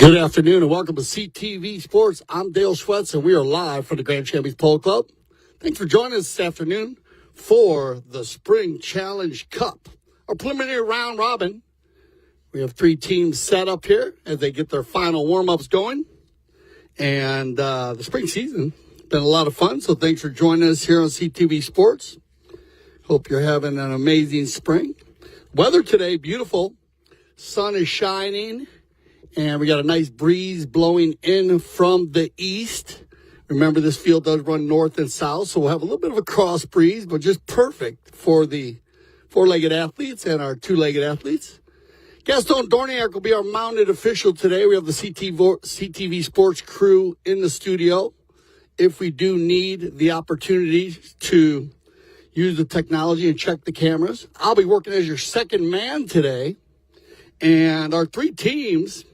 Good afternoon and welcome to CTV Sports. I'm Dale Schwetz and we are live from the Grand Champions Polo Club. Thanks for joining us this afternoon for the Spring Challenge Cup, our preliminary round robin. We have 3 teams set up here as they get their final warm-ups going. And the spring season been a lot of fun, so thanks for joining us here on CTV Sports. Hope you're having an amazing spring. Weather today, beautiful. Sun is shining, and we got a nice breeze blowing in from the east. Remember, this field does run north and south, so we'll have a little bit of a cross breeze, but just perfect for the 4-legged athletes and our 2-legged athletes. Gaston Dorniak will be our mounted official today. We have the CTV Sports crew in the studio. If we do need the opportunity to use the technology and check the cameras, I'll be working as your second man today. And our 3 teams,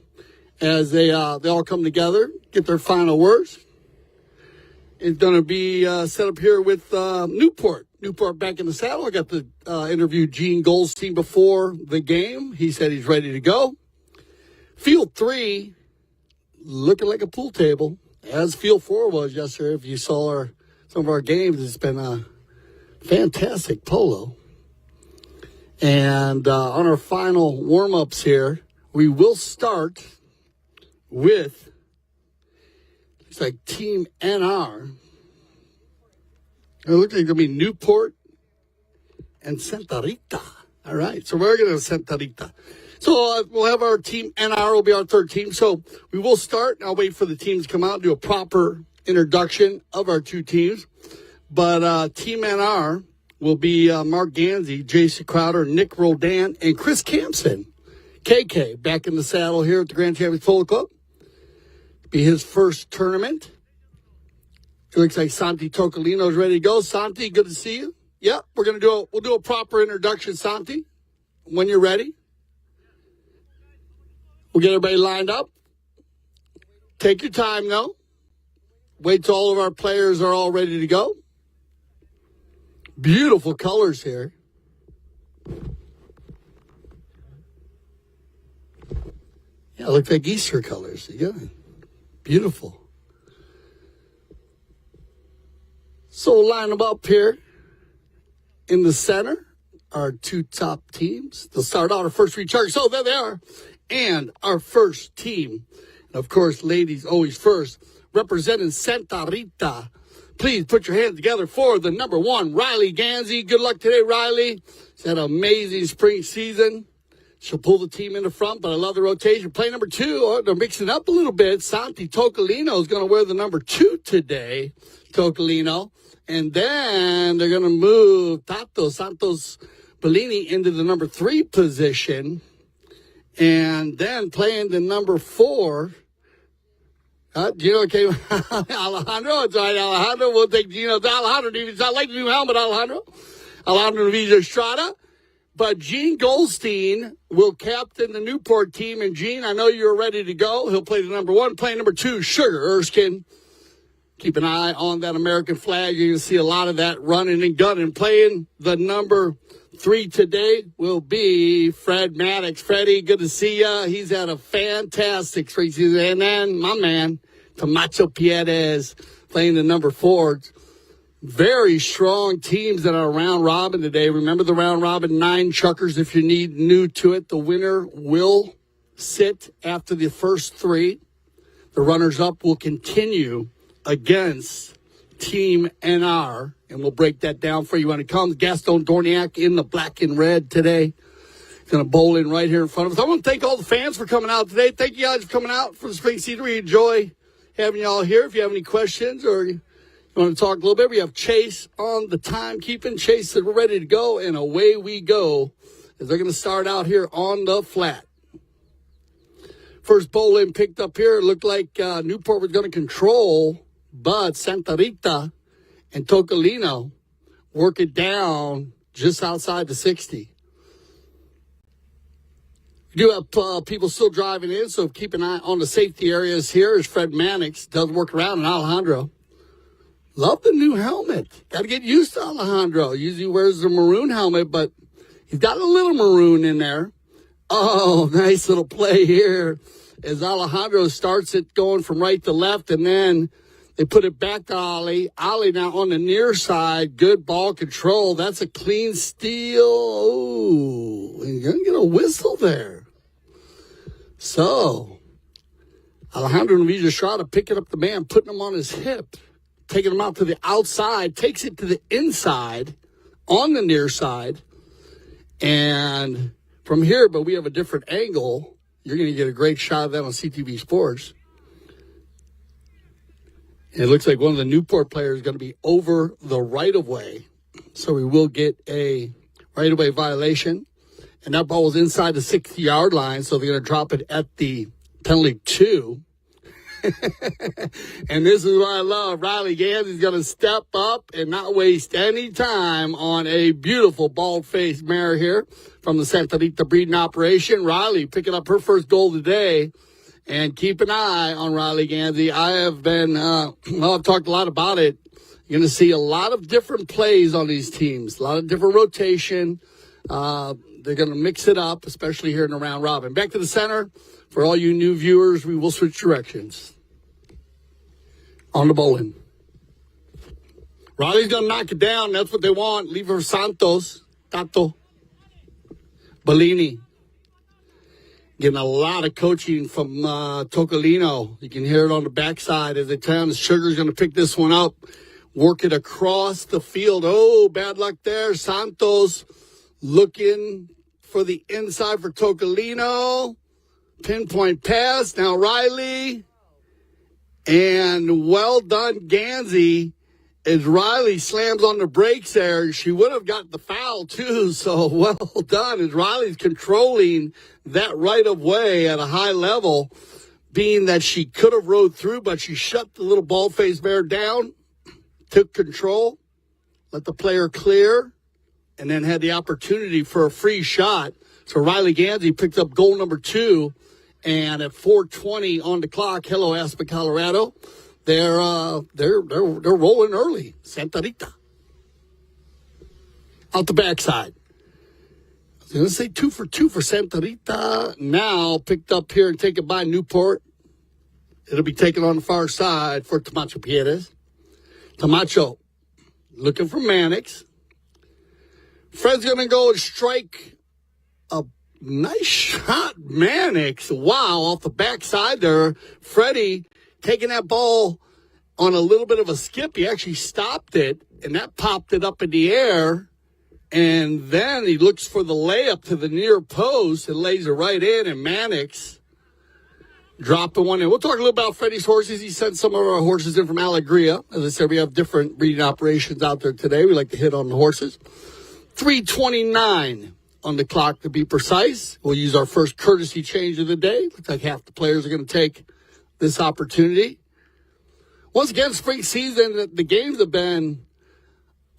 as they all come together, get their final words. It's going to be set up here with Newport. Newport back in the saddle. I got to interview Gene Goldstein before the game. He said he's ready to go. Field 3, looking like a pool table, as Field 4 was yesterday. If you saw some of our games, it's been a fantastic polo. And on our final warm-ups here, we will start with, looks like Team NR. It looks like it's going to be Newport and Santa Rita. All right, so we're going to Santa Rita. So we'll have our Team NR will be our 3rd team. So we will start. I'll wait for the teams to come out and do a proper introduction of our 2 teams. But Team NR will be Mark Gansey, Jason Crowder, Nick Roldan, and Chris Campson. KK back in the saddle here at the Grand Champions Polo Club. Be his first tournament. It looks like Santi Tocolino is ready to go. Santi, good to see you. Yep, we'll do a proper introduction, Santi, when you're ready. We'll get everybody lined up. Take your time, though. Wait till all of our players are all ready to go. Beautiful colors here. Yeah, it looks like Easter colors. Yeah, beautiful. So we'll line them up here in the center. Our 2 top teams. They'll start out our first recharge. So there they are. And our first team. And of course, ladies always first. Representing Santa Rita. Please put your hands together for the number 1, Riley Gansey. Good luck today, Riley. She's had an amazing spring season. She'll pull the team in the front, but I love the rotation. Play number 2, they're mixing up a little bit. Santi Tocolino is going to wear the number 2 today, Tocolino. And then they're going to move Tato Santos Bellini into the number 3 position. And then playing the number 4, Gino came, Alejandro. It's all right, Alejandro. We'll take Gino to Alejandro. I like the new helmet, Alejandro. Alejandro Villa Estrada. But Gene Goldstein will captain the Newport team. And Gene, I know you're ready to go. He'll play the number 1. Playing number 2, Sugar Erskine. Keep an eye on that American flag. You're going to see a lot of that running and gunning. Playing the number 3 today will be Fred Maddox. Freddie, good to see you. He's had a fantastic spring season. And then my man, Camacho Pierres, playing the number 4. Very strong teams that are round robin today. Remember the round robin 9 chuckers. If you need new to it, the winner will sit after the first 3. The runners-up will continue against Team NR, and we'll break that down for you when it comes. Gaston Dorniak in the black and red today. He's going to bowl in right here in front of us. I want to thank all the fans for coming out today. Thank you guys for coming out for the spring season. We enjoy having you all here. If you have any questions or you want to talk a little bit, we have Chase on the timekeeping. Chase said we're ready to go, and away we go as they're going to start out here on the flat. First bowl in picked up here. It looked like Newport was going to control, but Santa Rita and Tocolino work it down just outside the 60. We do have people still driving in, so keep an eye on the safety areas here as Fred Mannix does work around, and Alejandro. Love the new helmet. Got to get used to Alejandro. Usually wears the maroon helmet, but he's got a little maroon in there. Oh, nice little play here as Alejandro starts it going from right to left, and then they put it back to Ali. Ali now on the near side. Good ball control. That's a clean steal. Oh, you're going to get a whistle there. So, Alejandro Novilla Estrada picking up the man, putting him on his hip, taking him out to the outside, takes it to the inside, on the near side. And from here, but we have a different angle. You're going to get a great shot of that on CTV Sports. And it looks like one of the Newport players is going to be over the right-of-way. So we will get a right-of-way violation. And that ball was inside the 60-yard line, so they're going to drop it at the penalty 2. And this is what I love. Riley Gans is going to step up and not waste any time on a beautiful bald-faced mare here from the Santa Rita breeding operation. Riley picking up her first goal today. And keep an eye on Riley Gansey. I have been, I've talked a lot about it. You're going to see a lot of different plays on these teams, a lot of different rotation. They're going to mix it up, especially here in the round robin. Back to the center. For all you new viewers, we will switch directions. On the bowling. Riley's going to knock it down. That's what they want. Leave her Santos, Tato, Bellini. Getting a lot of coaching from Tocolino. You can hear it on the backside as they tell him Sugar's going to pick this one up. Work it across the field. Oh, bad luck there. Santos looking for the inside for Tocolino. Pinpoint pass. Now Riley. And well done, Gansey. As Riley slams on the brakes there, she would have got the foul too. So well done as Riley's controlling that right of way at a high level, being that she could have rode through, but she shut the little bald-faced mare down, took control, let the player clear, and then had the opportunity for a free shot. So Riley Gansey picked up goal number 2, and at 4:20 on the clock, hello Aspen, Colorado. They're rolling early. Santa Rita. Out the backside. I was going to say 2 for 2 for Santa Rita. Now picked up here and taken by Newport. It'll be taken on the far side for Camacho Pierres. Camacho looking for Mannix. Fred's going to go and strike a nice shot. Mannix. Wow, off the backside there. Freddie taking that ball on a little bit of a skip. He actually stopped it, and that popped it up in the air. And then he looks for the layup to the near post and lays it right in, and Mannix dropping one in. We'll talk a little about Freddie's horses. He sent some of our horses in from Alegria. As I said, we have different breeding operations out there today. We like to hit on the horses. 3:29 on the clock to be precise. We'll use our first courtesy change of the day. Looks like half the players are going to take this opportunity. Once again, spring season, the games have been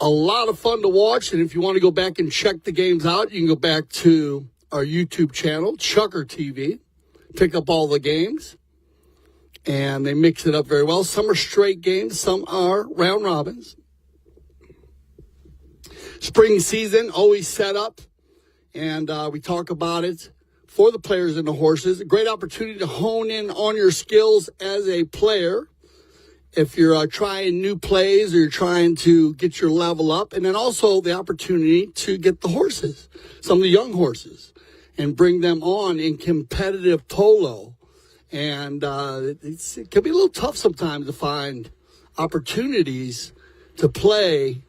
a lot of fun to watch. And if you want to go back and check the games out, you can go back to our YouTube channel, Chucker TV, pick up all the games. And they mix it up very well. Some are straight games, some are round robins. Spring season, always set up. And we talk about it for the players and the horses. A great opportunity to hone in on your skills as a player. If you're trying new plays or you're trying to get your level up. And then also the opportunity to get the horses, some of the young horses, and bring them on in competitive polo. And it can be a little tough sometimes to find opportunities to play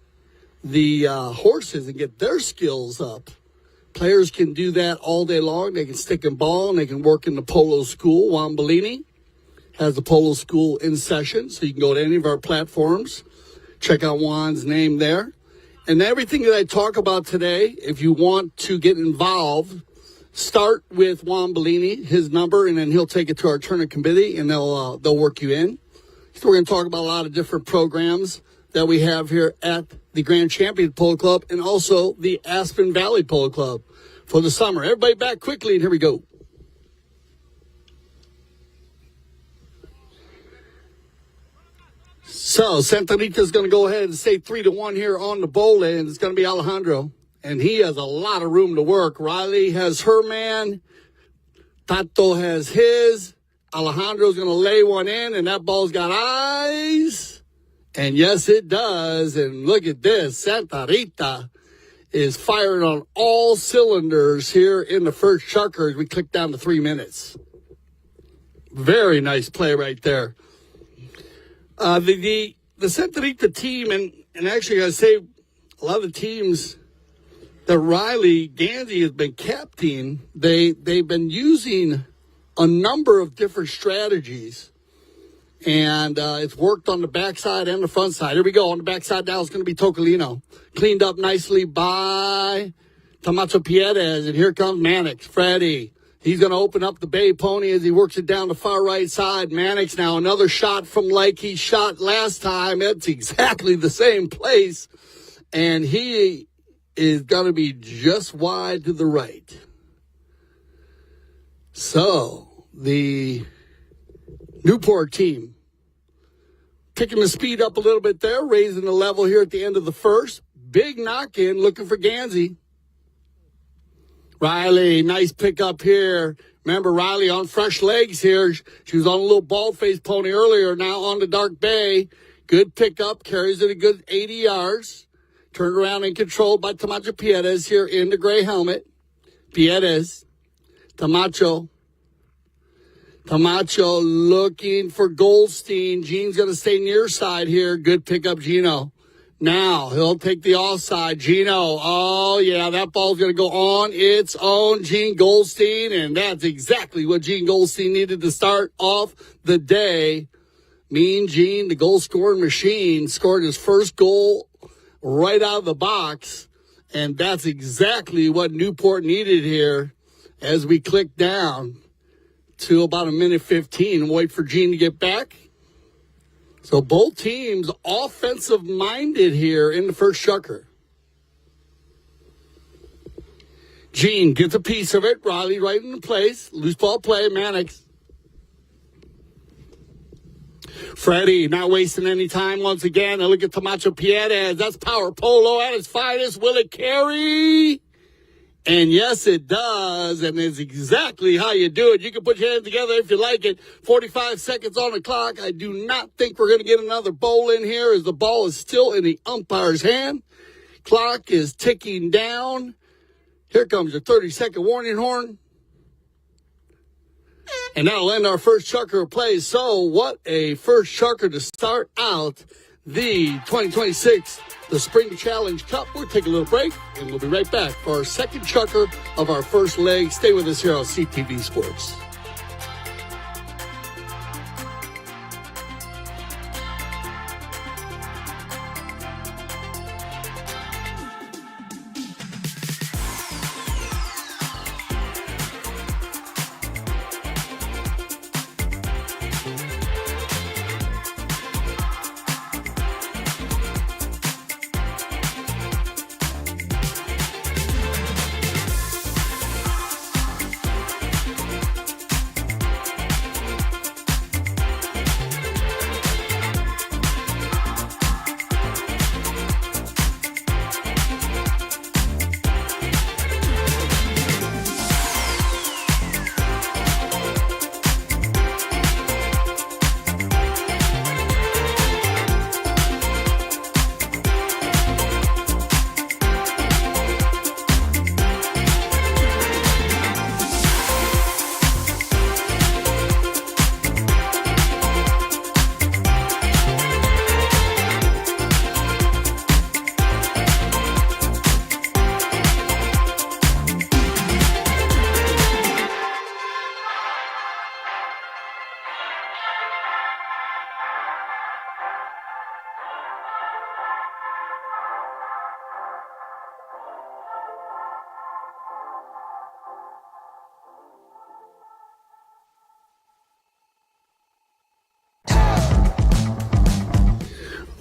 the horses and get their skills up. Players can do that all day long. They can stick and ball, and they can work in the polo school. Juan Bellini has the polo school in session, so you can go to any of our platforms. Check out Juan's name there. And everything that I talk about today, if you want to get involved, start with Juan Bellini, his number, and then he'll take it to our tournament committee, and they'll work you in. So we're going to talk about a lot of different programs that we have here at the Grand Champion Polo Club and also the Aspen Valley Polo Club for the summer. Everybody back quickly, and here we go. So Santa Rita's going to go ahead and say 3-1 here on the bowl, and it's going to be Alejandro. And he has a lot of room to work. Riley has her man. Tato has his. Alejandro's going to lay one in, and that ball's got eyes. And yes, it does. And look at this. Santa Rita is firing on all cylinders here in the first chucker as we click down to 3 minutes. Very nice play right there. The Santa Rita team, and actually I gotta say, a lot of the teams that Riley Gansey has been captaining, they've been using a number of different strategies, and it's worked on the backside and the front side. Here we go. On the backside now is going to be Tocolino. Cleaned up nicely by Camacho Piedez, and here comes Mannix. Freddie. He's going to open up the Bay Pony as he works it down the far right side. Mannix now, another shot from like he shot last time. It's exactly the same place, and he is going to be just wide to the right. So, the Newport team picking the speed up a little bit there, raising the level here at the end of the first. Big knock-in, looking for Gansey. Riley, nice pickup here. Remember, Riley on fresh legs here. She was on a little bald-faced pony earlier, now on the Dark Bay. Good pickup, carries it a good 80 yards. Turned around and controlled by Camacho Piedez here in the gray helmet. Piedez, Camacho looking for Goldstein. Gene's going to stay near side here. Good pickup, Gino. Now, he'll take the offside. Gino, oh, yeah, that ball's going to go on its own. Gene Goldstein, and that's exactly what Gene Goldstein needed to start off the day. Mean Gene, the goal-scoring machine, scored his first goal right out of the box, and that's exactly what Newport needed here as we click down to about a minute 15 and wait for Gene to get back. So both teams offensive-minded here in the first chukker. Gene gets a piece of it. Riley right into place. Loose ball play. Mannix. Freddie not wasting any time once again. And look at Camacho Piedez. That's power polo at its finest. Will it carry? And yes, it does, and it's exactly how you do it. You can put your hands together if you like it. 45 seconds on the clock. I do not think we're going to get another bowl in here as the ball is still in the umpire's hand. Clock is ticking down. Here comes your 30-second warning horn. And that'll end our first chukker of play. So what a first chukker to start out the 2026, the Spring Challenge Cup. We'll take a little break, and we'll be right back for our second chukker of our first leg. Stay with us here on CTV Sports.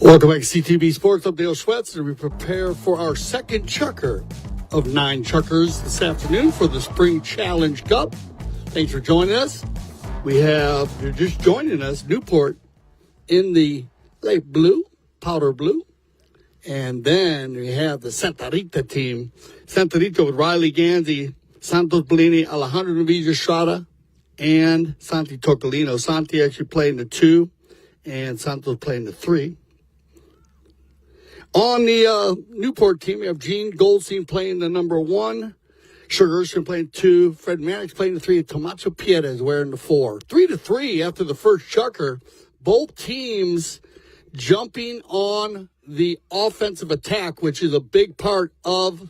Welcome back to CTV Sports. I'm Dale Schwetz, and we prepare for our second chukker of 9 chukkers this afternoon for the Spring Challenge Cup. Thanks for joining us. We have, you're just joining us, Newport in the light blue, powder blue. And then we have the Santa Rita team. Santa Rita with Riley Gansey, Santos Bellini, Alejandro Navija Estrada, and Santi Tocolino. Santi actually playing the 2, and Santos playing the 3. On the Newport team, we have Gene Goldstein playing the number 1, Sugar's playing 2. Fred Mannix playing the 3. Tomaso Pieta wearing the 4. 3-3 after the first chucker. Both teams jumping on the offensive attack, which is a big part of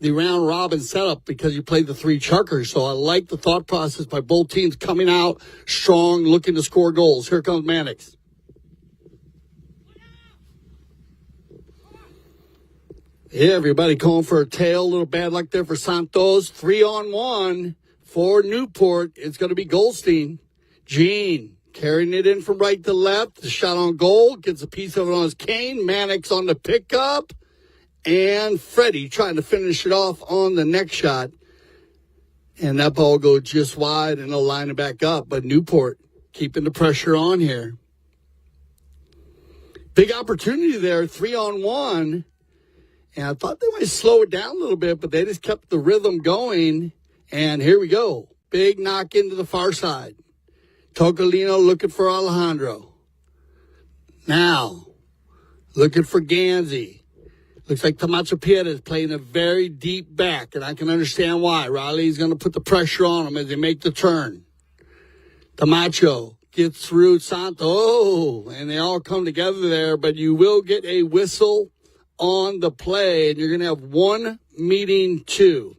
the round robin setup because you play the 3 chuckers. So I like the thought process by both teams coming out strong, looking to score goals. Here comes Mannix. Yeah, everybody calling for a tail. A little bad luck there for Santos. 3-on-1 for Newport. It's going to be Goldstein. Gene carrying it in from right to left. The shot on goal. Gets a piece of it on his cane. Mannix on the pickup. And Freddie trying to finish it off on the next shot. And that ball goes just wide and they'll line it back up. But Newport keeping the pressure on here. Big opportunity there. 3-on-1. And I thought they might slow it down a little bit, but they just kept the rhythm going. And here we go. Big knock into the far side. Tocolino looking for Alejandro. Now, looking for Gansey. Looks like Tomaso Pieta is playing a very deep back, and I can understand why. Riley's going to put the pressure on them as they make the turn. Tomaso gets through Santos. Oh, and they all come together there, but you will get a whistle on the play, and you're going to have 1 meeting 2.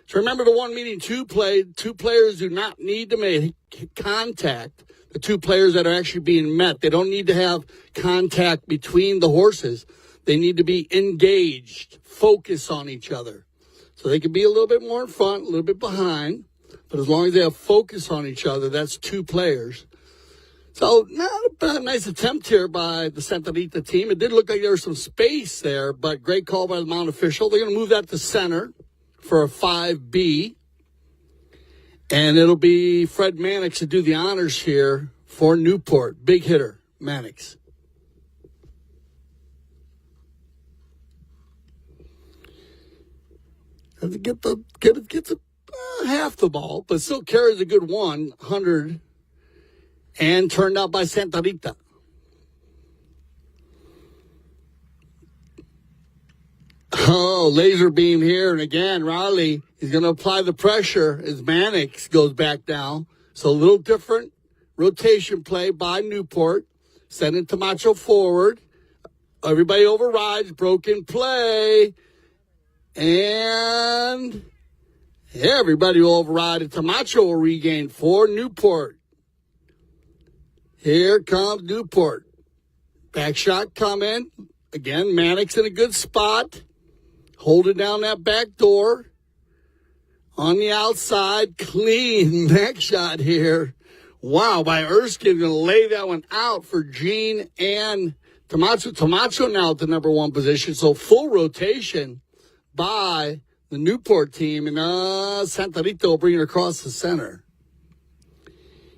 So remember the 1 meeting 2 play. 2 players do not need to make contact. The 2 players that are actually being met, they don't need to have contact between the horses. They need to be engaged, focus on each other. So they can be a little bit more in front, a little bit behind, but as long as they have focus on each other, that's 2 players. So, not a nice attempt here by the Santa Rita team. It did look like there was some space there, but great call by the Mount official. They're going to move that to center for a 5B. And it'll be Fred Mannix to do the honors here for Newport. Big hitter, Mannix. Gets half the ball, but still carries a good 100. And turned out by Santa Rita. Oh, laser beam here. And again, Riley is going to apply the pressure as Mannix goes back down. So a little different rotation play by Newport. Sending Tomaso forward. Everybody overrides. Broken play. And everybody will override. And Tomaso will regain for Newport. Here comes Newport. Back shot coming. Again, Mannix in a good spot. Holding down that back door. On the outside. Clean back shot here. Wow, by Erskine. Going to lay that one out for Gene and Tomaso. Tomaso now at the number 1 position. So full rotation by the Newport team. And Santa Rita will bring it across the center.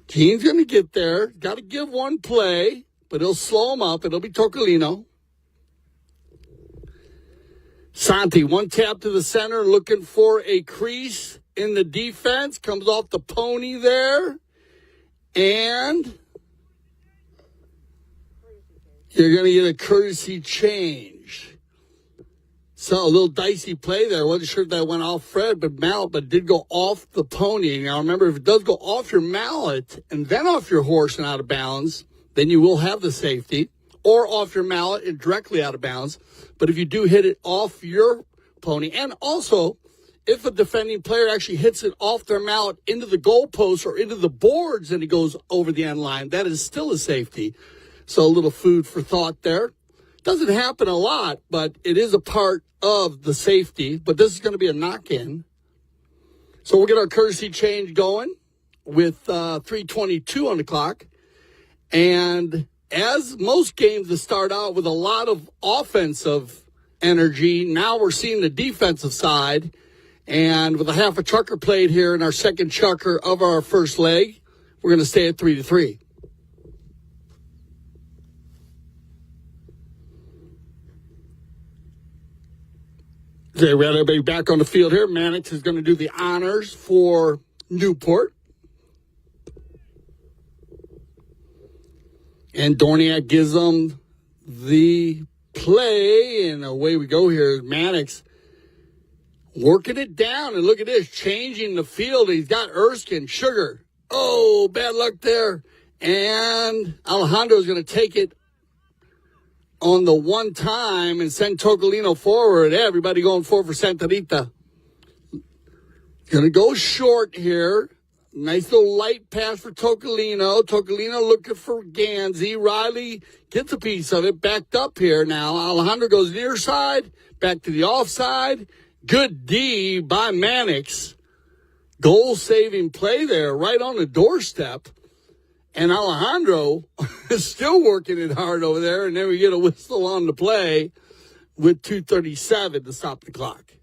Gene's going to get there. Got to give 1 play, but he'll slow him up. It'll be Tocolino. Santi, 1 tap to the center, looking for a crease in the defense. Comes off the pony there. And you're going to get a courtesy change. So a little dicey play there. Wasn't sure if that went off Fred, but did go off the pony. Now remember, if it does go off your mallet and then off your horse and out of bounds, then you will have the safety. Or off your mallet and directly out of bounds. But if you do hit it off your pony, and also if a defending player actually hits it off their mallet into the goalpost or into the boards and it goes over the end line, that is still a safety. So a little food for thought there. Doesn't happen a lot, but it is a part of the safety. But this is going to be a knock-in. So we'll get our courtesy change going with 3:22 on the clock. And as most games that start out with a lot of offensive energy, now we're seeing the defensive side. And with a half a chukker played here in our second chukker of our first leg, we're going to stay at 3-3. Okay, we got everybody back on the field here. Mannix is going to do the honors for Newport. And Dorniak gives them the play, and away we go here. Mannix working it down. And look at this, changing the field. He's got Erskine, Sugar. Oh, bad luck there. And Alejandro's going to take it on the one time and send Tocolino forward. Everybody going for Santa Rita. Going to go short here. Nice little light pass for Tocolino. Tocolino looking for Gansey. Riley gets a piece of it. Backed up here now. Alejandro goes near side. Back to the offside. Good D by Mannix. Goal-saving play there right on the doorstep. And Alejandro is still working it hard over there. And then we get a whistle on the play with 2:37 to stop the clock.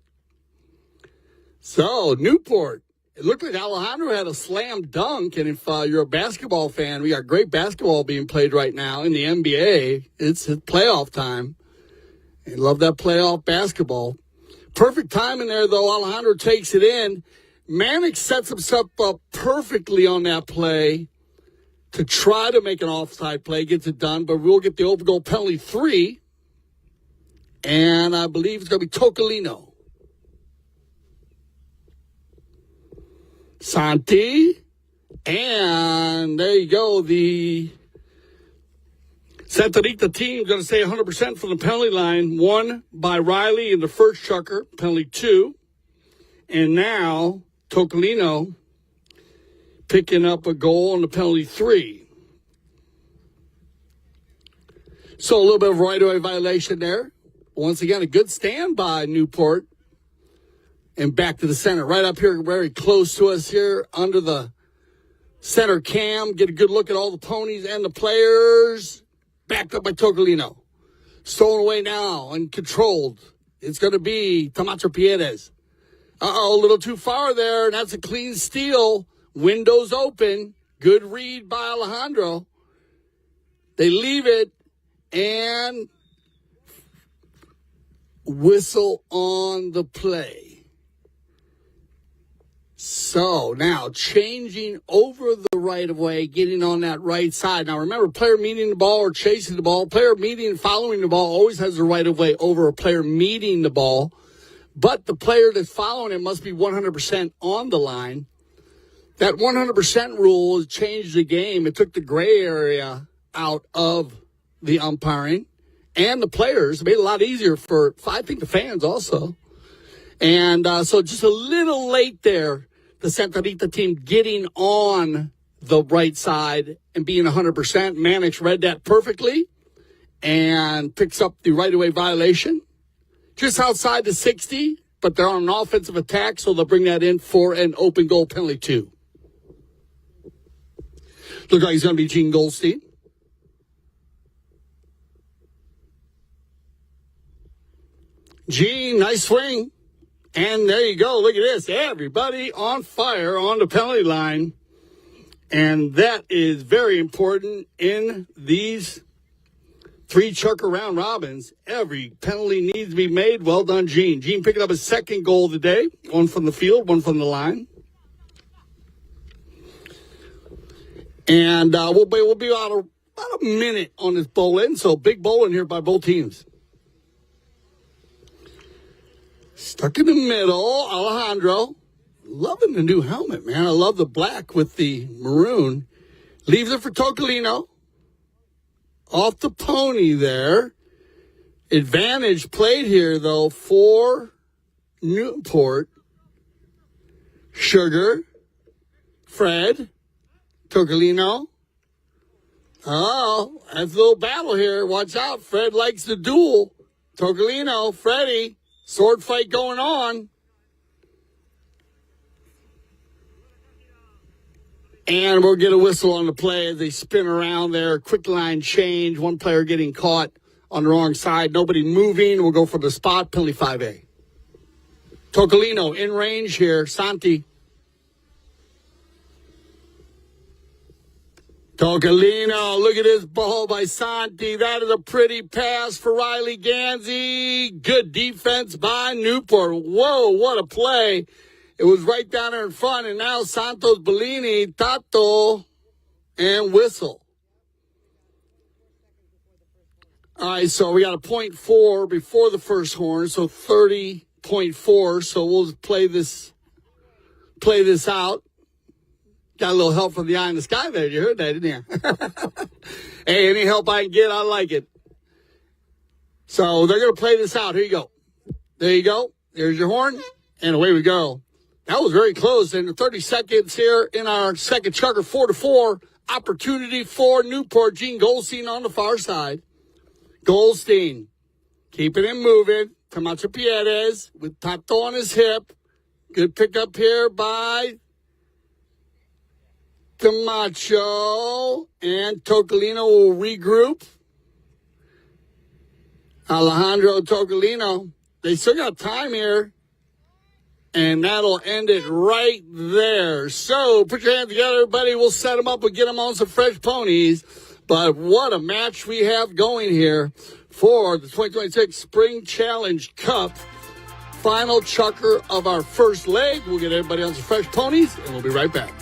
So, Newport. It looked like Alejandro had a slam dunk, and if you're a basketball fan, we got great basketball being played right now in the NBA. It's playoff time. I love that playoff basketball. Perfect time in there, though. Alejandro takes it in. Mannix sets himself up perfectly on that play to try to make an offside play, gets it done, but we'll get the open goal penalty 3, and I believe it's going to be Tocolino. Santi, and there you go. The Santa Rita team going to stay 100% from the penalty line. 1 by Riley in the first chucker, penalty 2. And now Tocolino picking up a goal on the penalty 3. So a little bit of right-of-way violation there. Once again, a good stand by Newport. And back to the center, right up here, very close to us here, under the center cam. Get a good look at all the ponies and the players. Backed up by Tocolino. Stolen away now and controlled. It's going to be Camacho Pierres. Uh-oh, a little too far there, and that's a clean steal. Windows open. Good read by Alejandro. They leave it, and whistle on the play. So now changing over the right of way, getting on that right side. Now remember, player meeting the ball or chasing the ball, player meeting and following the ball always has the right of way over a player meeting the ball. But the player that's following it must be 100% on the line. That 100% rule has changed the game. It took the gray area out of the umpiring and the players. It made it a lot easier for, I think, the fans also. And so just a little late there. The Santa Rita team getting on the right side and being 100%. Mannix read that perfectly and picks up the right-of-way violation. Just outside the 60, but they're on an offensive attack, so they'll bring that in for an open goal penalty 2. Looks like he's going to be Gene Goldstein. Gene, nice swing. And there you go. Look at this. Everybody on fire on the penalty line. And that is very important in these 3 chucker round robins. Every penalty needs to be made. Well done, Gene. Gene picking up his second goal of the day. 1 from the field, 1 from the line. And we'll be about a minute on this bowl-in. So big bowl-in here by both teams. Stuck in the middle, Alejandro. Loving the new helmet, man. I love the black with the maroon. Leaves it for Tocolino. Off the pony there. Advantage played here, though, for Newport. Sugar. Fred. Tocolino. Oh, that's a little battle here. Watch out. Fred likes the duel. Tocolino, Freddie. Sword fight going on. And we'll get a whistle on the play as they spin around there. Quick line change. One player getting caught on the wrong side. Nobody moving. We'll go for the spot. Penalty 5A. Tocolino in range here. Santi. Tocolino, look at this ball by Santi. That is a pretty pass for Riley Gansey. Good defense by Newport. Whoa, what a play. It was right down there in front, and now Santos Bellini, Tato, and whistle. All right, so we got a .4 before the first horn, so 30 0.4, so we'll play this out. Got a little help from the eye in the sky there. You heard that, didn't you? Hey, any help I can get, I like it. So they're going to play this out. Here you go. There you go. There's your horn, and away we go. That was very close. In 30 seconds here in our second chukker, 4-4. Opportunity for Newport. Gene Goldstein on the far side. Goldstein keeping it moving. Camacho Pierres with Tato on his hip. Good pickup here by Camacho. And Tocolino will regroup. Alejandro Tocolino. They still got time here. And that'll end it right there. So put your hands together, everybody. We'll set them up and get them on some fresh ponies. But what a match we have going here for the 2026 Spring Challenge Cup. Final chukker of our first leg. We'll get everybody on some fresh ponies, and we'll be right back.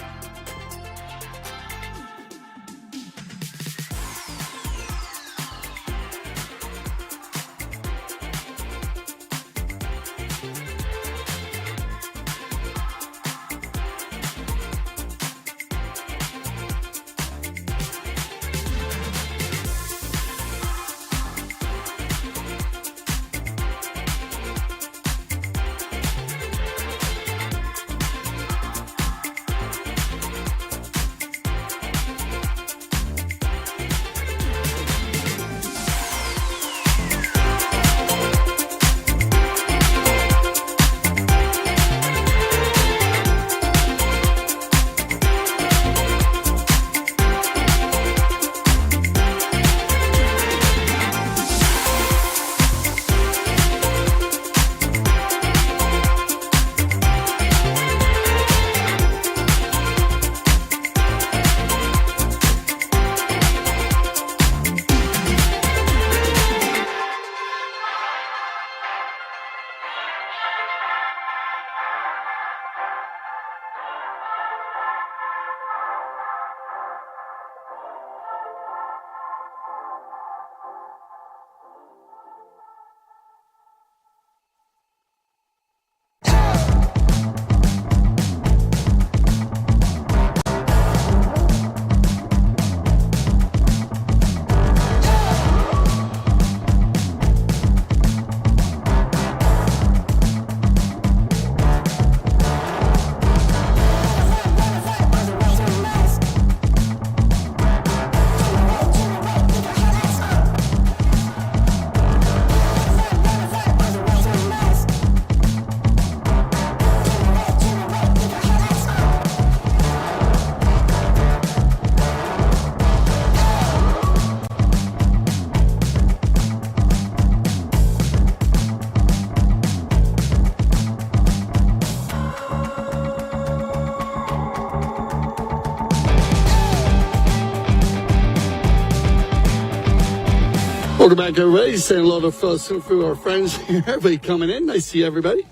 Welcome back, everybody. Saying hello to some of our friends here. Everybody coming in. Nice to see everybody.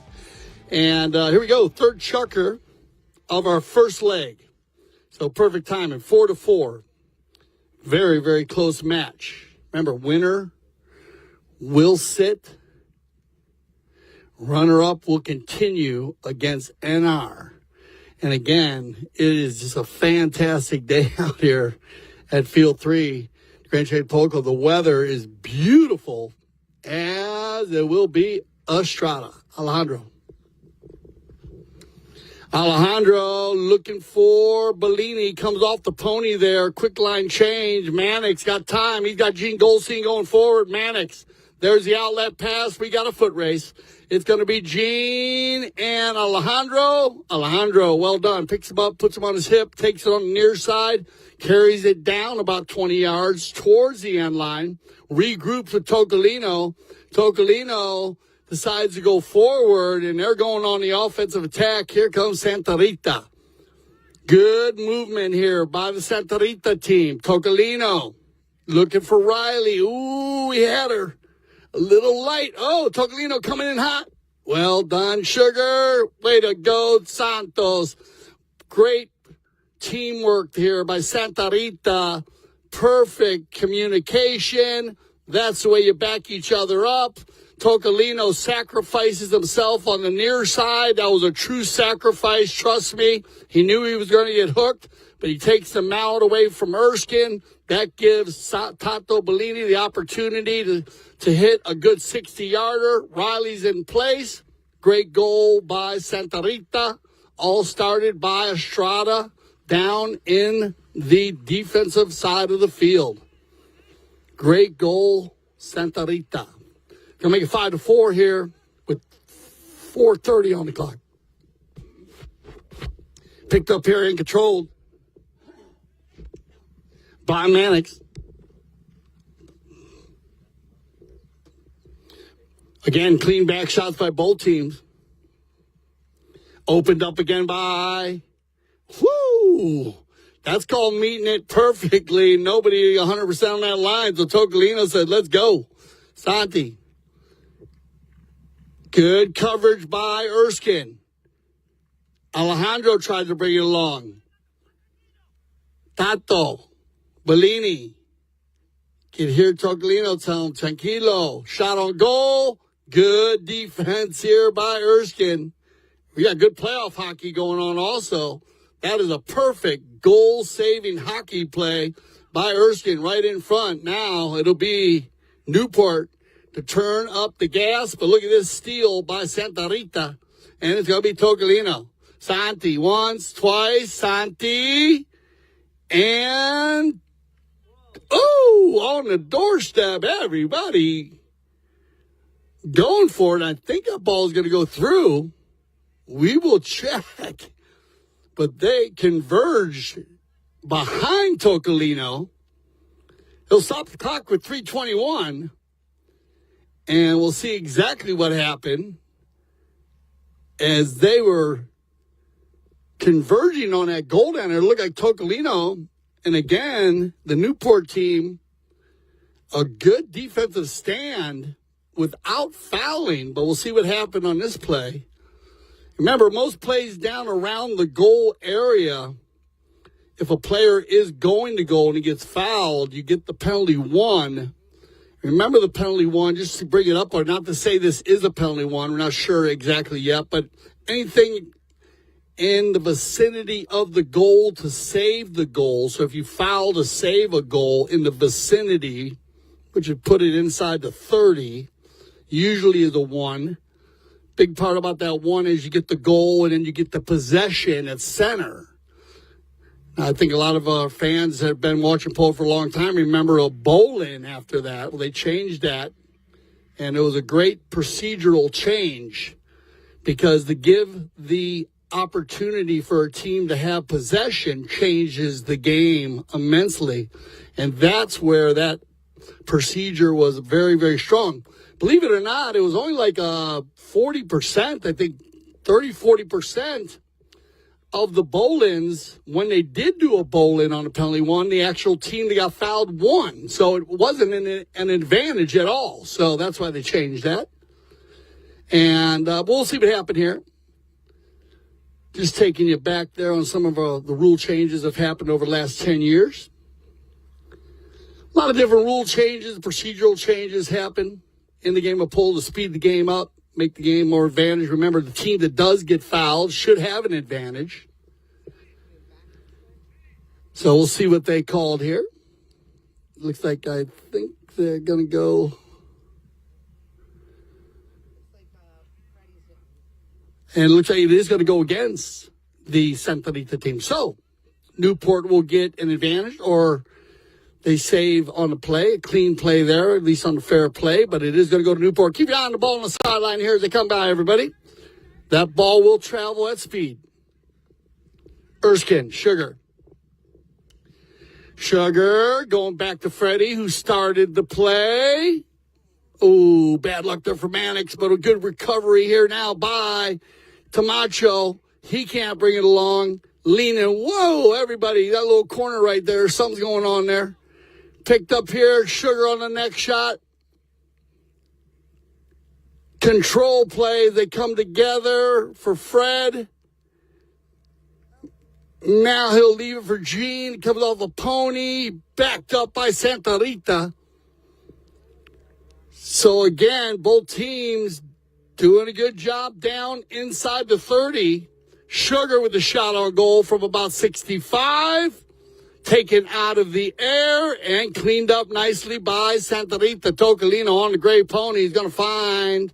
And here we go. Third chukker of our first leg. So perfect timing. 4-4. Very, very close match. Remember, winner will sit. Runner-up will continue against NR. And again, it is just a fantastic day out here at Field 3. Grand Shade Poco. The weather is beautiful, as it will be Estrada. Alejandro looking for Bellini. Comes off the pony there. Quick line change. Mannix got time. He's got Gene Goldstein going forward. Mannix. There's the outlet pass. We got a foot race. It's going to be Gene and Alejandro. Alejandro, well done. Picks him up, puts him on his hip, takes it on the near side, carries it down about 20 yards towards the end line, regroups with Tocolino. Tocolino decides to go forward, and they're going on the offensive attack. Here comes Santa Rita. Good movement here by the Santa Rita team. Tocolino looking for Riley. Ooh, he had her. A little light. Oh, Tocolino coming in hot. Well done, Sugar. Way to go, Santos. Great teamwork here by Santa Rita. Perfect communication. That's the way you back each other up. Tocolino sacrifices himself on the near side. That was a true sacrifice. Trust me. He knew he was going to get hooked, but he takes the mallet away from Erskine. That gives Tato Bellini the opportunity to hit a good 60-yarder. Riley's in place. Great goal by Santa Rita. All started by Estrada down in the defensive side of the field. Great goal, Santa Rita. Gonna make it 5-4 here with 4:30 on the clock. Picked up here and controlled by Mannix. Again, clean back shots by both teams. Opened up again by, that's called meeting it perfectly. Nobody 100% on that line. So Tocolino said, let's go. Santi. Good coverage by Erskine. Alejandro tried to bring it along. Tato. Bellini. Can hear Tocolino tell him, tranquilo. Shot on goal. Good defense here by Erskine. We got good playoff hockey going on also. That is a perfect goal-saving hockey play by Erskine right in front. Now it'll be Newport to turn up the gas. But look at this steal by Santa Rita. And it's going to be Tocolino. Santi once, twice. Santi. And, on the doorstep. Everybody going for it. I think that ball is going to go through. We will check. But they converge behind Tocolino. He'll stop the clock with 3:21. And we'll see exactly what happened as they were converging on that goal down there. It looked like Tocolino. And again, the Newport team, a good defensive stand without fouling. But we'll see what happened on this play. Remember, most plays down around the goal area, if a player is going to goal and he gets fouled, you get the penalty one. Remember the penalty one, just to bring it up, or not to say this is a penalty one. We're not sure exactly yet, but anything in the vicinity of the goal to save the goal. So if you foul to save a goal in the vicinity, which would put it inside the 30, usually is a one. Big part about that one is you get the goal and then you get the possession at center. I think a lot of our fans that have been watching polo for a long time remember a bowl-in after that. Well, they changed that, and it was a great procedural change because to give the opportunity for a team to have possession changes the game immensely, and that's where that procedure was very, very strong. Believe it or not, it was only like 40%, I think 30-40% of the bowl-ins, when they did do a bowl-in on a penalty one, the actual team that got fouled won. So it wasn't an advantage at all. So that's why they changed that. And we'll see what happened here. Just taking you back there on some of the rule changes that have happened over the last 10 years. A lot of different rule changes, procedural changes happen in the game of polo to speed the game up, make the game more advantage. Remember, the team that does get fouled should have an advantage. So we'll see what they called here. Looks like I think they're going to go. And it looks like it is going to go against the Santa Rita team. So Newport will get an advantage, or they save on the play, a clean play there, at least on the fair play, but it is going to go to Newport. Keep your eye on the ball on the sideline here as they come by, everybody. That ball will travel at speed. Erskine, Sugar going back to Freddie, who started the play. Oh, bad luck there for Mannix, but a good recovery here now by Tamacho. He can't bring it along. Leaning, whoa, everybody, that little corner right there, something's going on there. Picked up here, Sugar on the next shot. Control play, they come together for Fred. Now he'll leave it for Gene. Comes off a pony, backed up by Santa Rita. So again, both teams doing a good job down inside the 30. Sugar with a shot on goal from about 65. Taken out of the air and cleaned up nicely by Santa Rita. Tocolino on the gray pony. He's going to find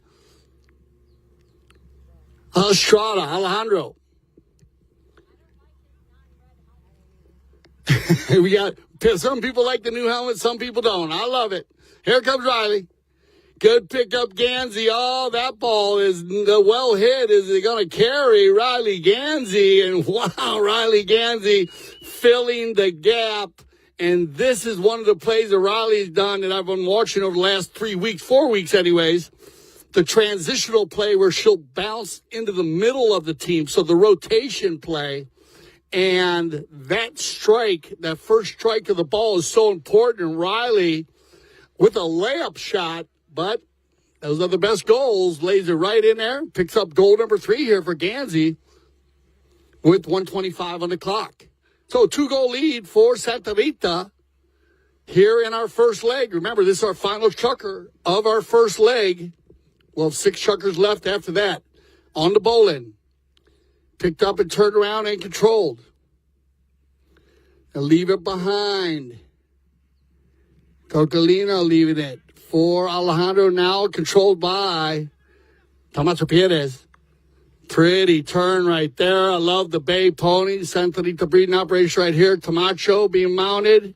Estrada, Alejandro. We got some people like the new helmet, some people don't. I love it. Here comes Riley. Good pickup, Gansey. Oh, that ball is well hit. Is it going to carry Riley Gansey? And wow, Riley Gansey filling the gap. And this is one of the plays that Riley's done that I've been watching over the last 4 weeks anyways. The transitional play where she'll bounce into the middle of the team. So the rotation play. And that strike, that first strike of the ball is so important. And Riley, with a layup shot, but those are the best goals, lays it right in there, picks up goal number 3 here for Gansey with 1:25 on the clock. So 2-goal lead for Santa Rita here in our first leg. Remember, this is our final chucker of our first leg. We'll have 6 chuckers left after that. On the Bolin. Picked up and turned around and controlled. And leave it behind. Tocolino leaving it for Alejandro, now controlled by Camacho Perez. Pretty turn right there. I love the Bay Pony. Santa Rita breeding operation right here. Camacho being mounted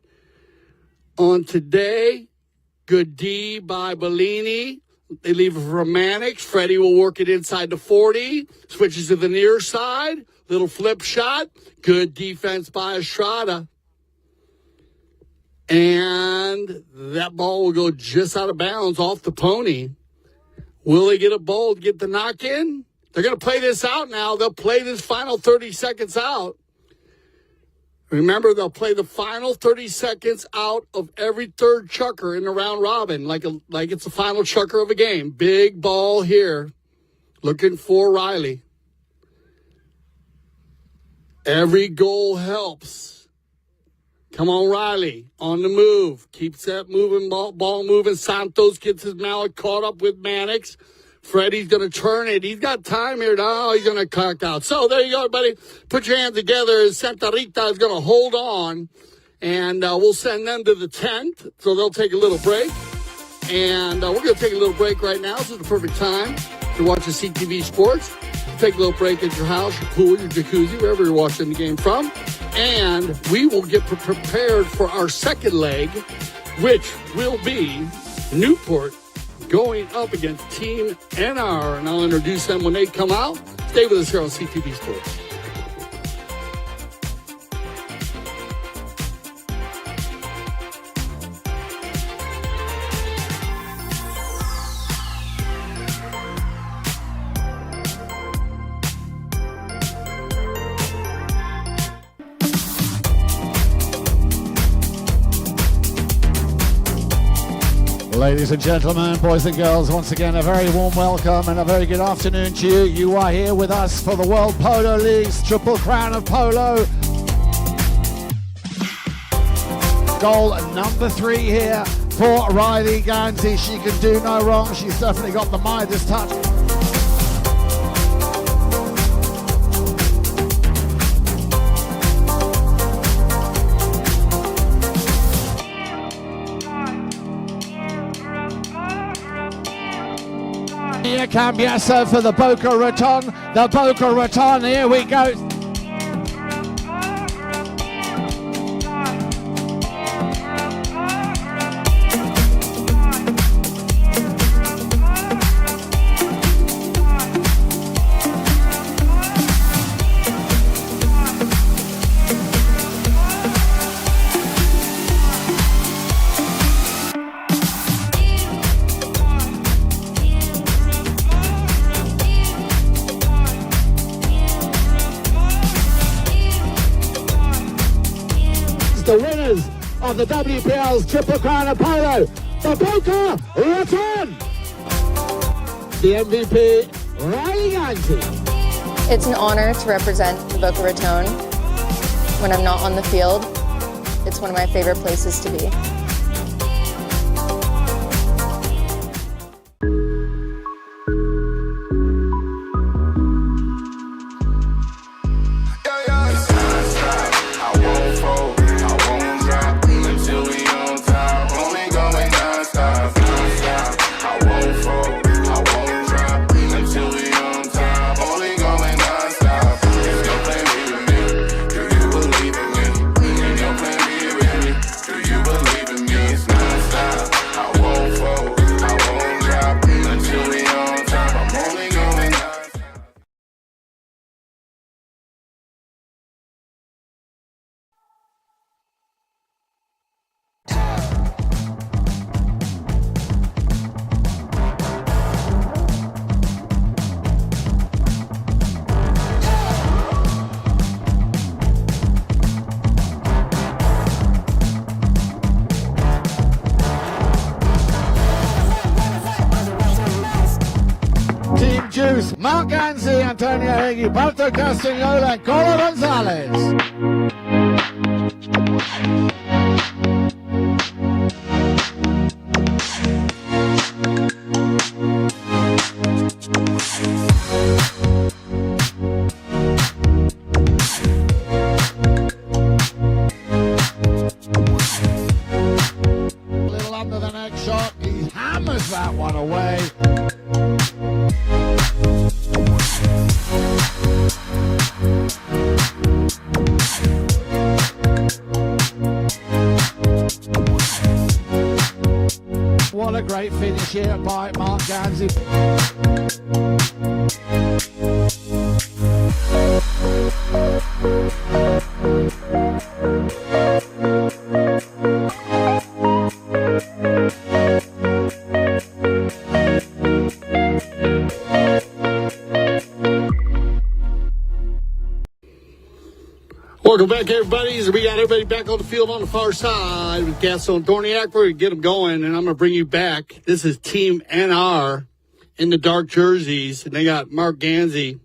on today. Good D by Bellini. They leave it for Mannix. Freddie will work it inside the 40. Switches to the near side. Little flip shot. Good defense by Estrada. And that ball will go just out of bounds off the pony. Will they get a ball to get the knock in? They're going to play this out now. They'll play this final 30 seconds out. Remember, they'll play the final 30 seconds out of every third chucker in the round robin, like it's the final chucker of a game. Big ball here, looking for Riley. Every goal helps. Come on, Riley, on the move. Keeps that moving, ball moving. Santos gets his mallet caught up with Mannix. Freddie's going to turn it. He's got time here. Oh, he's going to cock out. So there you go, everybody. Put your hands together. Santa Rita is going to hold on. And we'll send them to the tent. So they'll take a little break. And we're going to take a little break right now. This is the perfect time to watch the CTV Sports. Take a little break at your house, your pool, your jacuzzi, wherever you're watching the game from. And we will get prepared for our second leg, which will be Newport going up against Team NR, and I'll introduce them when they come out. Stay with us here on CTV Sports. Ladies and gentlemen, boys and girls, once again, a very warm welcome and a very good afternoon to you. You are here with us for the World Polo League's Triple Crown of Polo. Goal number 3 here for Riley Gansey. She can do no wrong. She's definitely got the Midas touch. Cambiasso for the Boca Raton. The Boca Raton, here we go. The winners of the WPL's Triple Crown of Polo, the Boca Raton. The MVP, Riley Gansey. It's an honor to represent the Boca Raton. When I'm not on the field, it's one of my favorite places to be. Mark Gansey, Antonio Higgy, Barto Castagnola, and Colo Gonzalez. A little under the neck shot. He hammers that one away. What a great finish here by Mark Gansey. Welcome back, everybody. So we got everybody back on the field on the far side with Gaston Dorniak. We're going to get them going, and I'm going to bring you back. This is Team NR in the dark jerseys, and they got Mark Gansey,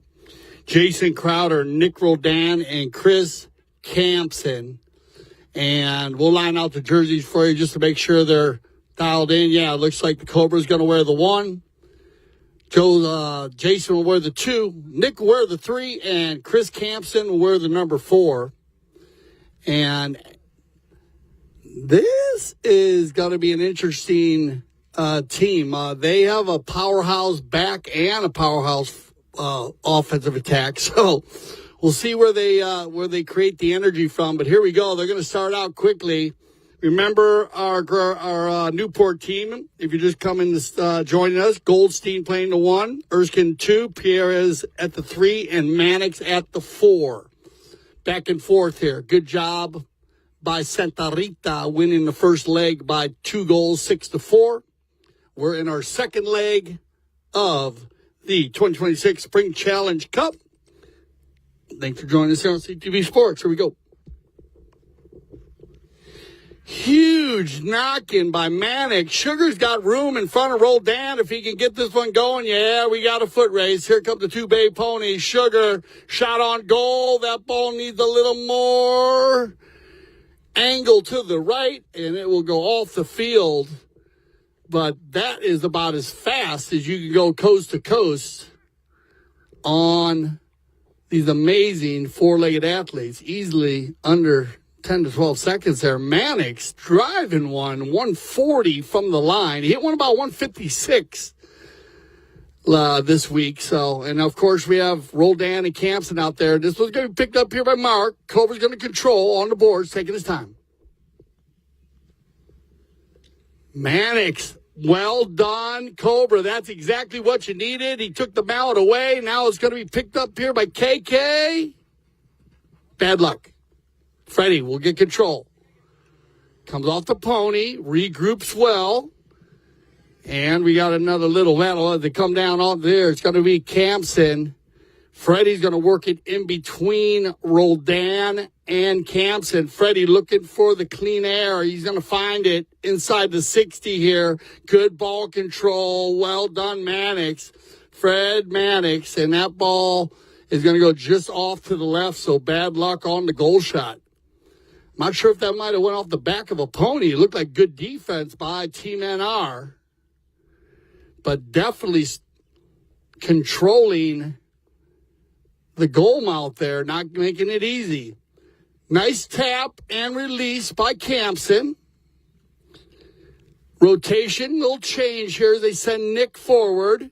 Jason Crowder, Nick Roldan, and Chris Campson. And we'll line out the jerseys for you just to make sure they're dialed in. Yeah, it looks like the Cobra's going to wear the 1. Jason will wear the 2. Nick will wear the 3, and Chris Campson will wear the number 4. And this is going to be an interesting team. They have a powerhouse back and a powerhouse offensive attack. So we'll see where they create the energy from. But here we go. They're going to start out quickly. Remember our Newport team. If you're just coming to joining us, Goldstein playing the 1, Erskine 2, Pierres at the 3, and Mannix at the 4. Back and forth here. Good job by Santa Rita winning the first leg by 2 goals, 6-4. We're in our second leg of the 2026 Spring Challenge Cup. Thanks for joining us here on CTV Sports. Here we go. Huge knock-in by Mannix. Sugar's got room in front of Roldan if he can get this one going. Yeah, we got a foot race. Here come the 2 Bay Ponies. Sugar, shot on goal. That ball needs a little more angle to the right, and it will go off the field. But that is about as fast as you can go coast to coast on these amazing 4-legged athletes. Easily under 10 to 12 seconds there. Mannix driving 140 from the line. He hit one about 156 this week. So, and of course we have Roldan and Campson out there. This was going to be picked up here by Mark. Cobra's going to control on the boards, taking his time. Mannix, well done, Cobra. That's exactly what you needed. He took the mallet away. Now it's going to be picked up here by KK. Bad luck. Freddie will get control. Comes off the pony, regroups well. And we got another little battle as they come down off there. It's going to be Campson. Freddie's going to work it in between Roldan and Campson. Freddie looking for the clean air. He's going to find it inside the 60 here. Good ball control. Well done, Mannix. Fred Mannix. And that ball is going to go just off to the left. So bad luck on the goal shot. Not sure if that might have went off the back of a pony. It looked like good defense by Team NR. But definitely controlling the goal mouth there, not making it easy. Nice tap and release by Campson. Rotation, little change here. They send Nick forward.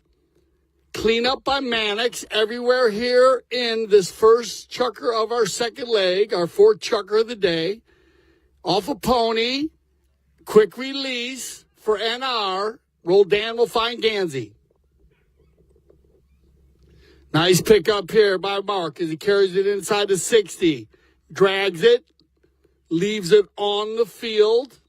Clean up by Mannix everywhere here in this first chucker of our second leg, our 4th chucker of the day. Off a pony. Quick release for NR. Roldan will find Gansey. Nice pickup here by Mark as he carries it inside the 60. Drags it. Leaves it on the field.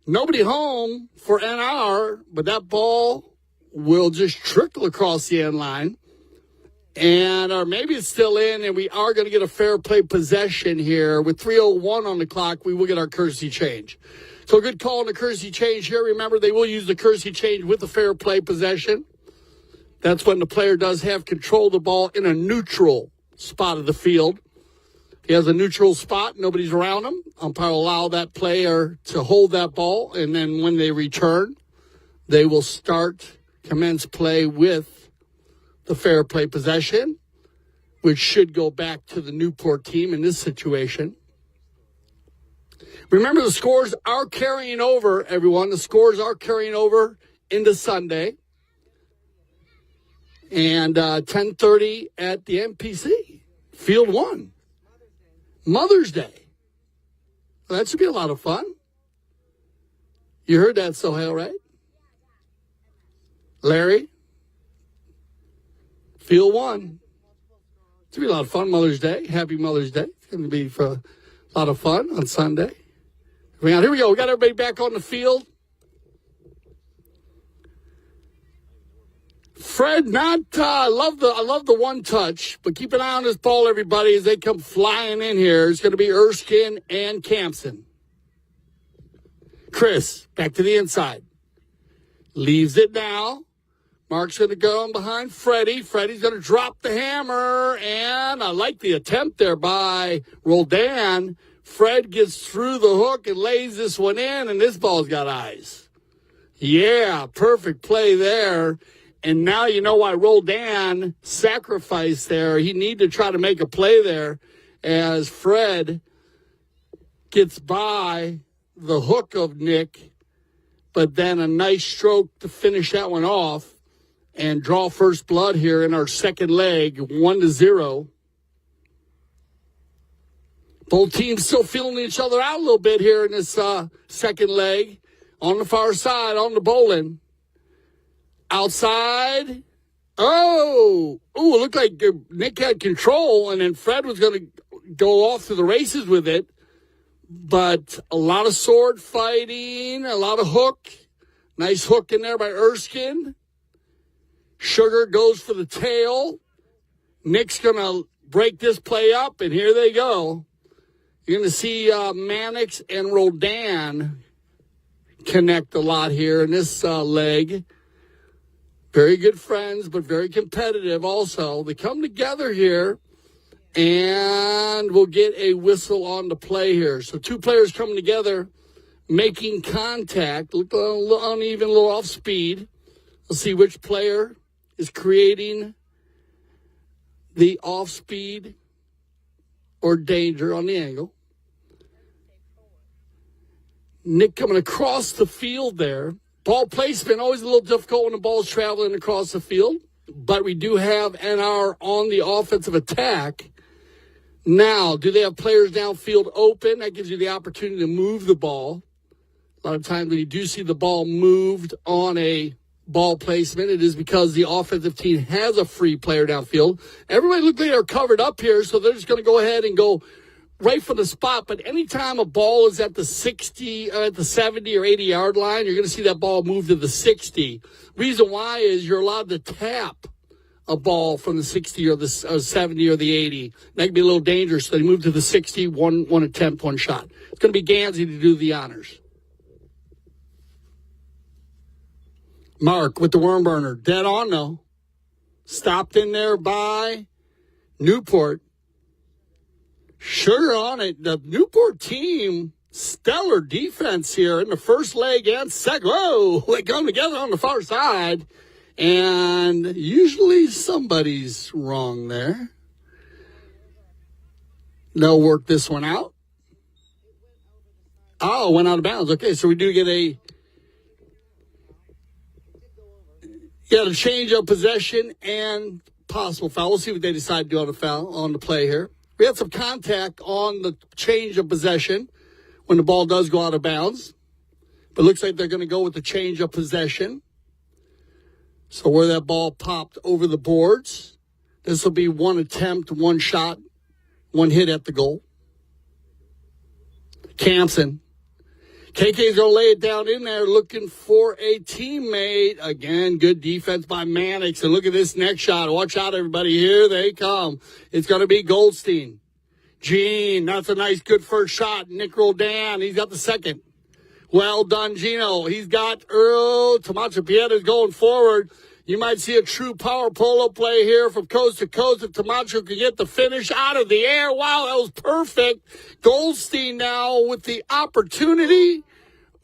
Nobody home for NR, but that ball will just trickle across the end line. Or maybe it's still in, and we are going to get a fair play possession here. With 3:01 on the clock, we will get our courtesy change. So good call on the courtesy change here. Remember, they will use the courtesy change with the fair play possession. That's when the player does have control of the ball in a neutral spot of the field. If he has a neutral spot, nobody's around him, umpire will allow that player to hold that ball, and then when they return, they will commence play with the fair play possession, which should go back to the Newport team in this situation. Remember, the scores are carrying over, everyone. The scores are carrying over into Sunday. And 10:30 at the MPC, Field 1. Mother's Day. Well, that should be a lot of fun. You heard that, Sohail, right? Larry? Field 1. It's going to be a lot of fun, Mother's Day. Happy Mother's Day. It's going to be for a lot of fun on Sunday. Here we go. We got everybody back on the field. Fred, I love the one touch, but keep an eye on this ball, everybody, as they come flying in here. It's going to be Erskine and Campson. Chris, back to the inside. Leaves it now. Mark's going to go on behind Freddie. Freddie's going to drop the hammer, and I like the attempt there by Roldan. Fred gets through the hook and lays this one in, and this ball's got eyes. Yeah, perfect play there. And now you know why Roldan sacrificed there. He needed to try to make a play there as Fred gets by the hook of Nick, but then a nice stroke to finish that one off and draw first blood here in our second leg, 1-0. Both teams still feeling each other out a little bit here in this second leg. On the far side, on the bowling. Outside. Oh, it looked like Nick had control, and then Fred was going to go off to the races with it. But a lot of sword fighting, a lot of hook. Nice hook in there by Erskine. Sugar goes for the tail. Nick's going to break this play up, and here they go. You're going to see Mannix and Roldan connect a lot here in this leg. Very good friends, but very competitive also. They come together here, and we'll get a whistle on the play here. So two players coming together, making contact. Look a little uneven, a little off speed. Let's see which player is creating the off speed or danger on the angle. Nick coming across the field there. Ball placement, always a little difficult when the ball's traveling across the field. But we do have NR on the offensive attack. Now, do they have players downfield open? That gives you the opportunity to move the ball. A lot of times when you do see the ball moved on a ball placement, it is because the offensive team has a free player downfield. Everybody looks like they're covered up here, so they're just going to go ahead and go right from the spot. But anytime a ball is at the 60, at the 70 or 80 yard line, you're going to see that ball move to the 60. Reason why is you're allowed to tap a ball from the 60 or the 70 or the 80. That can be a little dangerous. So they move to the 60, one attempt, one shot. It's going to be Gansey to do the honors. Mark with the worm burner. Dead on, though. Stopped in there by Newport. Sugar on it. The Newport team, stellar defense here in the first leg and second. Whoa, they come together on the far side. And usually somebody's wrong there. They'll work this one out. Oh, went out of bounds. Okay, so we do get a change of possession and possible foul. We'll see what they decide to do on the foul, on the play here. We had some contact on the change of possession when the ball does go out of bounds. But it looks like they're going to go with the change of possession. So where that ball popped over the boards, this will be one attempt, one shot, one hit at the goal. Campson. KK's going to lay it down in there looking for a teammate. Again, good defense by Mannix. And look at this next shot. Watch out, everybody. Here they come. It's going to be Goldstein. Gene, that's a nice, good first shot. Nick Roldan, he's got the second. Well done, Gino. He's got Earl. Tamacha Pieta's going forward. You might see a true power polo play here from coast to coast if Camacho can get the finish out of the air. Wow, that was perfect. Goldstein now with the opportunity.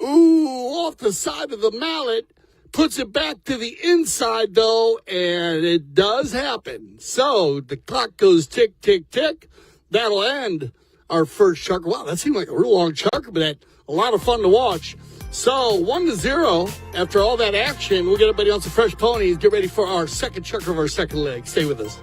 Ooh, off the side of the mallet. Puts it back to the inside, though, and it does happen. So the clock goes tick, tick, tick. That'll end our first chucker. Wow, that seemed like a real long chucker, but a lot of fun to watch. So 1-0 after all that action. We'll get everybody on some fresh ponies. Get ready for our second chucker of our second leg. Stay with us.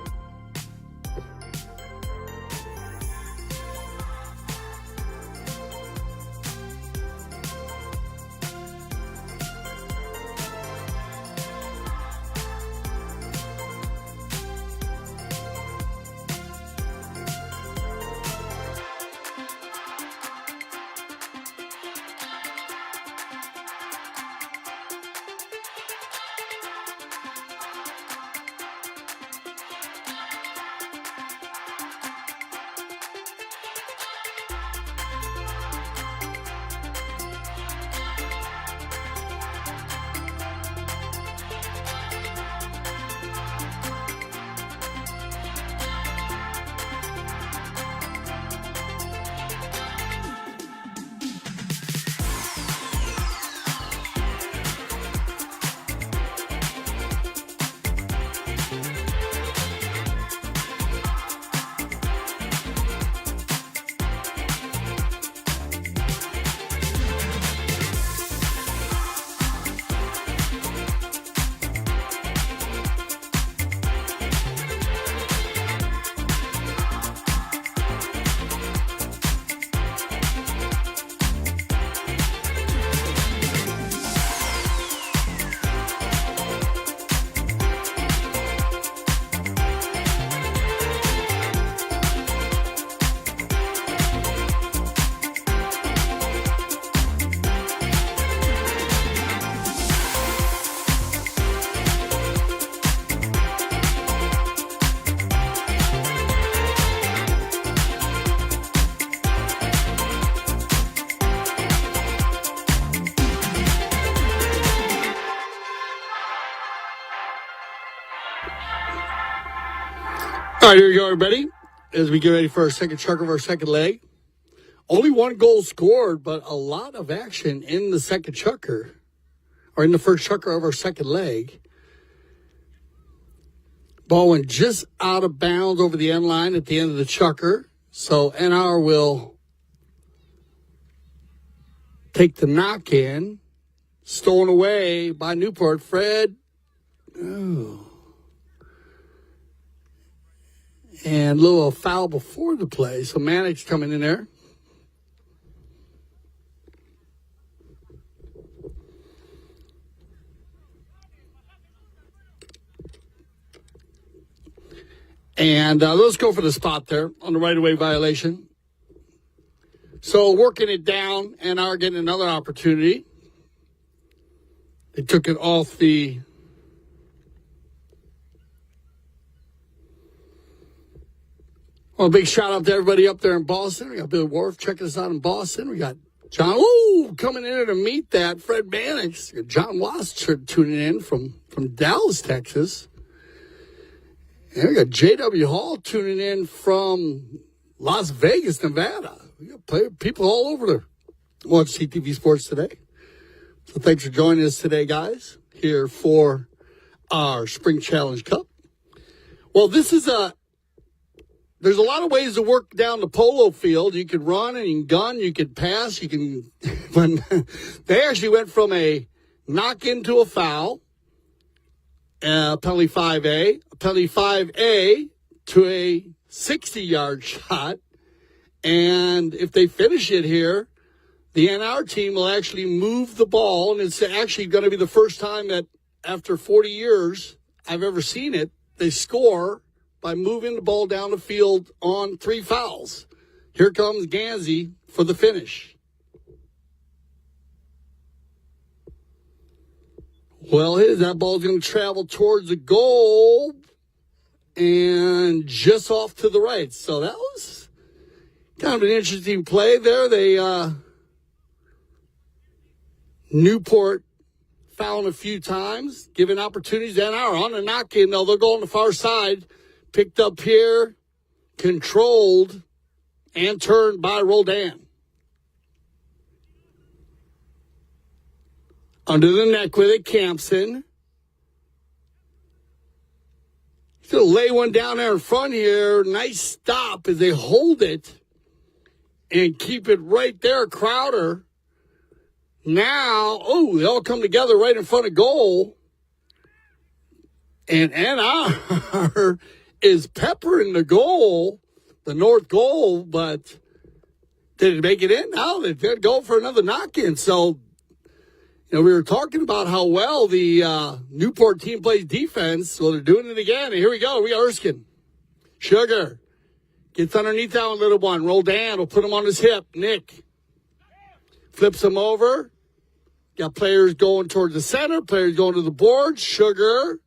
All right, here we go, everybody, as we get ready for our second chucker of our second leg. Only one goal scored, but a lot of action in the second chucker, or in the first chucker of our second leg. Ball went just out of bounds over the end line at the end of the chucker. So NR will take the knock in. Stolen away by Newport. Fred. Ooh. And a little foul before the play. So Mannix coming in there. And let's go for the spot there on the right-of-way violation. So working it down, and are getting another opportunity. They took it off the well, big shout out to everybody up there in Boston. We got Bill Wharf checking us out in Boston. We got John coming in to meet that. Fred Mannix. John Wass tuning in from Dallas, Texas. And we got J.W. Hall tuning in from Las Vegas, Nevada. We got people all over there watch CTV Sports today. So thanks for joining us today, guys, here for our Spring Challenge Cup. Well, this is there's a lot of ways to work down the polo field. You could run and you can gun, you could pass, you can. When they actually went from a knock into a foul, penalty 5A, penalty 5A to a 60-yard shot. And if they finish it here, the NR team will actually move the ball. And it's actually going to be the first time that after 40 years I've ever seen it, they score by moving the ball down the field on 3 fouls. Here comes Gansey for the finish. Well, that ball's going to travel towards the goal and just off to the right. So that was kind of an interesting play there. They Newport fouling a few times, giving opportunities. Then are on the knock-in, though. They'll go on the far side. Picked up here, controlled, and turned by Roldan. Under the neck with it, Campson. He's going to lay one down there in front here. Nice stop as they hold it and keep it right there, Crowder. Now, they all come together right in front of goal. And NR is peppering the goal, the north goal, but did it make it in? No, they did go for another knock-in. So, we were talking about how well the Newport team plays defense. Well, they're doing it again. And here we go. We got Erskine. Sugar gets underneath that one, little one. Roldan will put him on his hip. Nick flips him over. Got players going towards the center, players going to the board. Sugar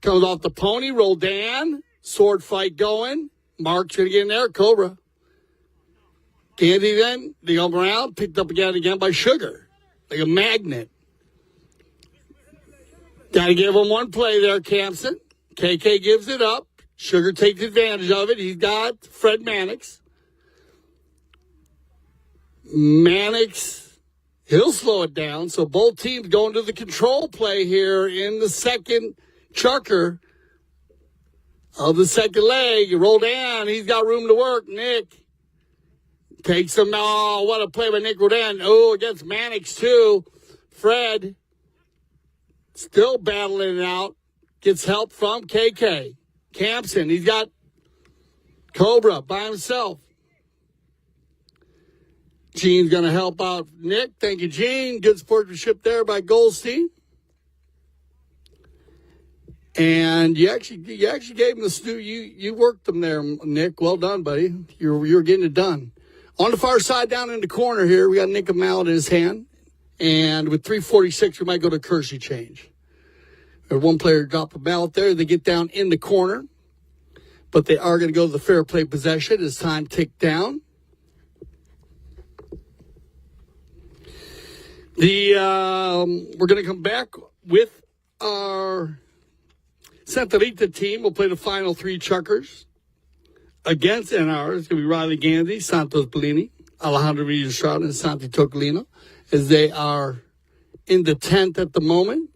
comes off the pony. Roldan, sword fight going. Mark's going to get in there. Cobra. Gandy then, they go around, picked up again by Sugar. Like a magnet. Got to give him one play there, Campson. KK gives it up. Sugar takes advantage of it. He's got Fred Mannix. Mannix, he'll slow it down. So both teams going to the control play here in the second chucker of the second leg. You roll down. He's got room to work. Nick takes him. Oh, what a play by Nick Roldan. Oh, against Mannix, too. Fred still battling it out. Gets help from KK. Campson, he's got Cobra by himself. Gene's going to help out Nick. Thank you, Gene. Good sportsmanship there by Goldstein. And you actually gave him the stew. You worked them there, Nick. Well done, buddy. You're getting it done. On the far side, down in the corner here, we got Nick Mallet in his hand. And with 3:46, we might go to Kersey change. There's one player drop a mallet there. They get down in the corner. But they are going to go to the fair play possession as time ticked down. We're going to come back with our Santa Rita team. We'll play the final three chuckers against NR. It's going to be Riley Gandy, Santos Bellini, Alejandro Villasrada, and Santi Tocolino, as they are in the 10th at the moment.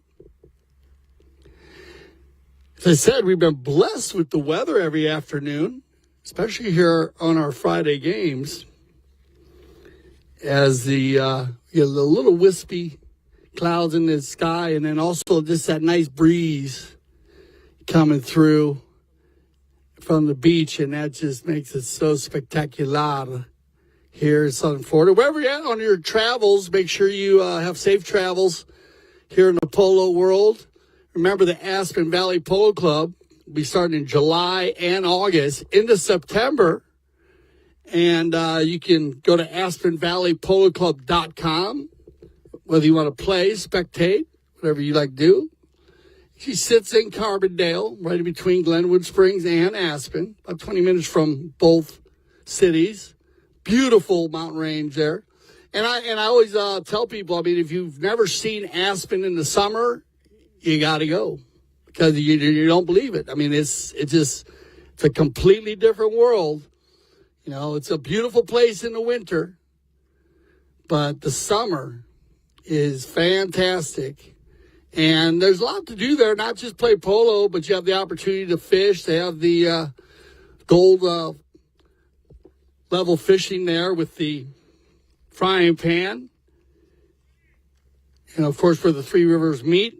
As I said, we've been blessed with the weather every afternoon, especially here on our Friday games, as the little wispy clouds in the sky, and then also just that nice breeze coming through from the beach, and that just makes it so spectacular here in Southern Florida. Wherever you're at on your travels, make sure you have safe travels here in the polo world. Remember, the Aspen Valley Polo Club will be starting in July and August into September. And you can go to AspenValleyPoloClub.com, whether you want to play, spectate, whatever you like to do. She sits in Carbondale, right in between Glenwood Springs and Aspen, about 20 minutes from both cities. Beautiful mountain range there. And I always tell people, if you've never seen Aspen in the summer, you got to go, because you don't believe it. It's a completely different world. It's a beautiful place in the winter, but the summer is fantastic. And there's a lot to do there, not just play polo, but you have the opportunity to fish. They have the gold level fishing there with the frying pan. And, of course, where the Three Rivers meet.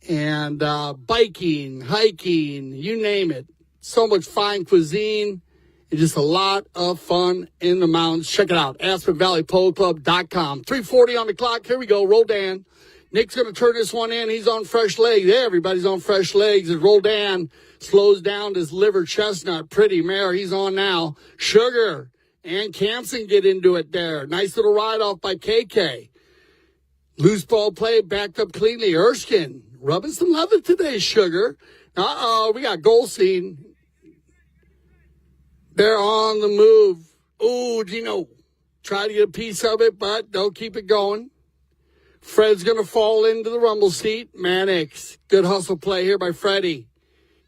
And biking, hiking, you name it. So much fine cuisine. And just a lot of fun in the mountains. Check it out, AspenValleyPoloClub.com. 3:40 on the clock. Here we go, Roldan. Nick's going to turn this one in. He's on fresh legs. Yeah, everybody's on fresh legs as Roldan slows down his liver chestnut. Pretty mare. He's on now. Sugar and Campson get into it there. Nice little ride off by KK. Loose ball play, backed up cleanly. Erskine rubbing some leather today, Sugar. We got Goldstein. They're on the move. Oh, Gino. Try to get a piece of it, but don't keep it going. Fred's going to fall into the rumble seat. Mannix, good hustle play here by Freddie.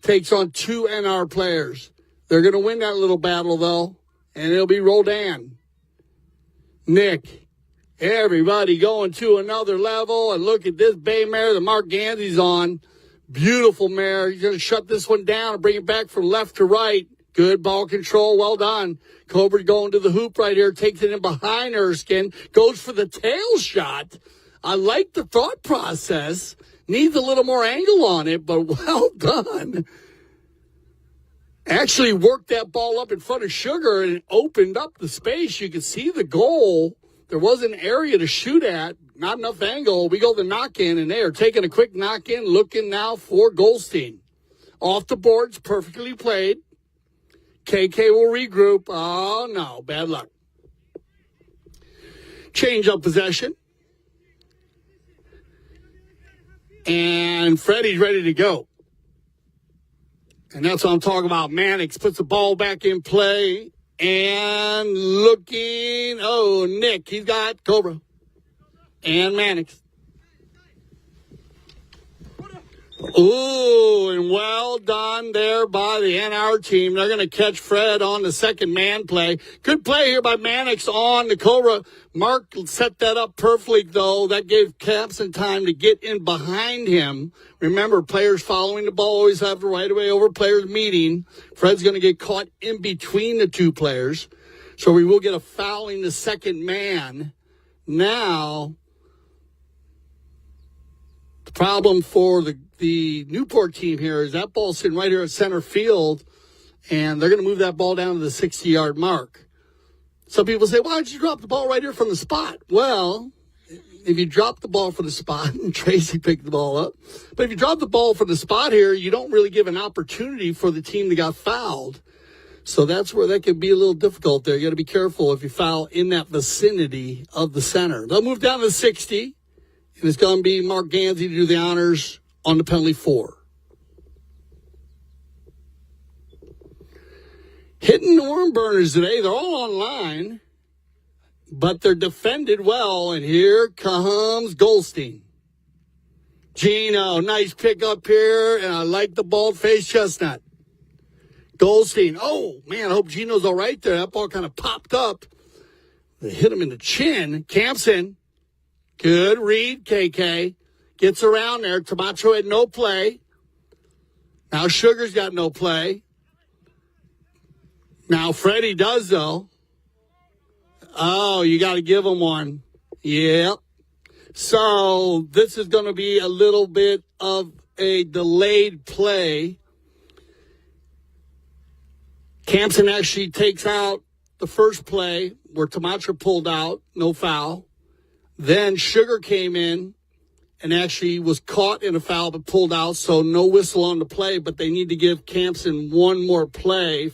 Takes on 2 NR players. They're going to win that little battle, though, and it'll be Roldan. Nick, everybody going to another level, and look at this bay mare that Mark Ganzi's on. Beautiful mare. He's going to shut this one down and bring it back from left to right. Good ball control. Well done. Cobra going to the hoop right here. Takes it in behind Erskine. Goes for the tail shot. I like the thought process. Needs a little more angle on it, but well done. Actually worked that ball up in front of Sugar and opened up the space. You could see the goal. There was an area to shoot at. Not enough angle. We go the knock-in, and they are taking a quick knock-in, looking now for Goldstein. Off the boards, perfectly played. KK will regroup. Oh, no, bad luck. Change of possession. And Freddie's ready to go. And that's what I'm talking about. Mannix puts the ball back in play. And looking. Oh, Nick, he's got Cobra. And Mannix. Ooh, and well done there by the NR team. They're going to catch Fred on the second man play. Good play here by Mannix on the Cobra. Mark set that up perfectly, though. That gave Campson time to get in behind him. Remember, players following the ball always have the right of way over players meeting. Fred's going to get caught in between the 2 players. So we will get a fouling the second man. Now, the problem for the Newport team here is that ball sitting right here at center field, and they're going to move that ball down to the 60-yard mark. Some people say, why don't you drop the ball right here from the spot? Well, if you drop the ball from the spot, and Tracy picked the ball up, but if you drop the ball from the spot here, you don't really give an opportunity for the team that got fouled. So that's where that can be a little difficult there. You got to be careful if you foul in that vicinity of the center. They'll move down to the 60, and it's going to be Mark Ganzi to do the honors on the penalty 4. Hitting the worm burners today. They're all online, but they're defended well. And here comes Goldstein. Gino, nice pick up here, and I like the bald-faced chestnut. Goldstein. Oh, man, I hope Gino's all right there. That ball kind of popped up. They hit him in the chin. Campson. Good read, KK. Gets around there. Camacho had no play. Now Sugar's got no play. Now Freddie does, though. Oh, you got to give him one. Yep. So this is going to be a little bit of a delayed play. Campson actually takes out the first play where Camacho pulled out. No foul. Then Sugar came in and actually was caught in a foul but pulled out, so no whistle on the play, but they need to give Campson one more play.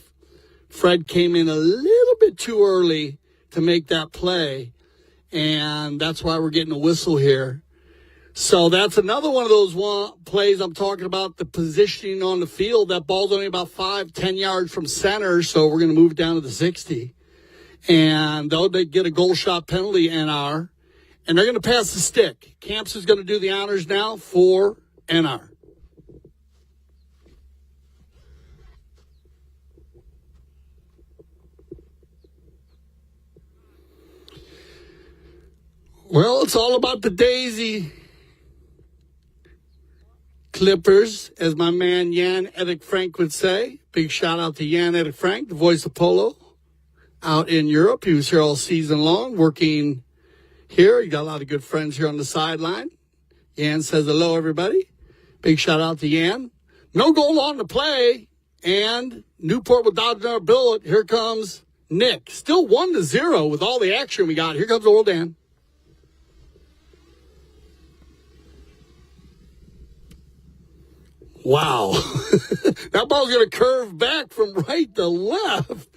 Fred came in a little bit too early to make that play, and that's why we're getting a whistle here. So that's another one of those plays I'm talking about, the positioning on the field. That ball's only about 5-10 yards from center, so we're going to move it down to the 60. And they get a goal shot penalty, NR. And they're going to pass the stick. Camps is going to do the honors now for NR. Well, it's all about the Daisy Clippers, as my man Jan-Erik Frank would say. Big shout out to Jan-Erik Frank, the voice of polo out in Europe. He was here all season long working here. You got a lot of good friends here on the sideline. Jan says hello, everybody. Big shout out to Jan. No goal on the play, and Newport will dodge another bullet. Here comes Nick. Still 1-0 with all the action we got. Here comes Old Dan. Wow. That ball's going to curve back from right to left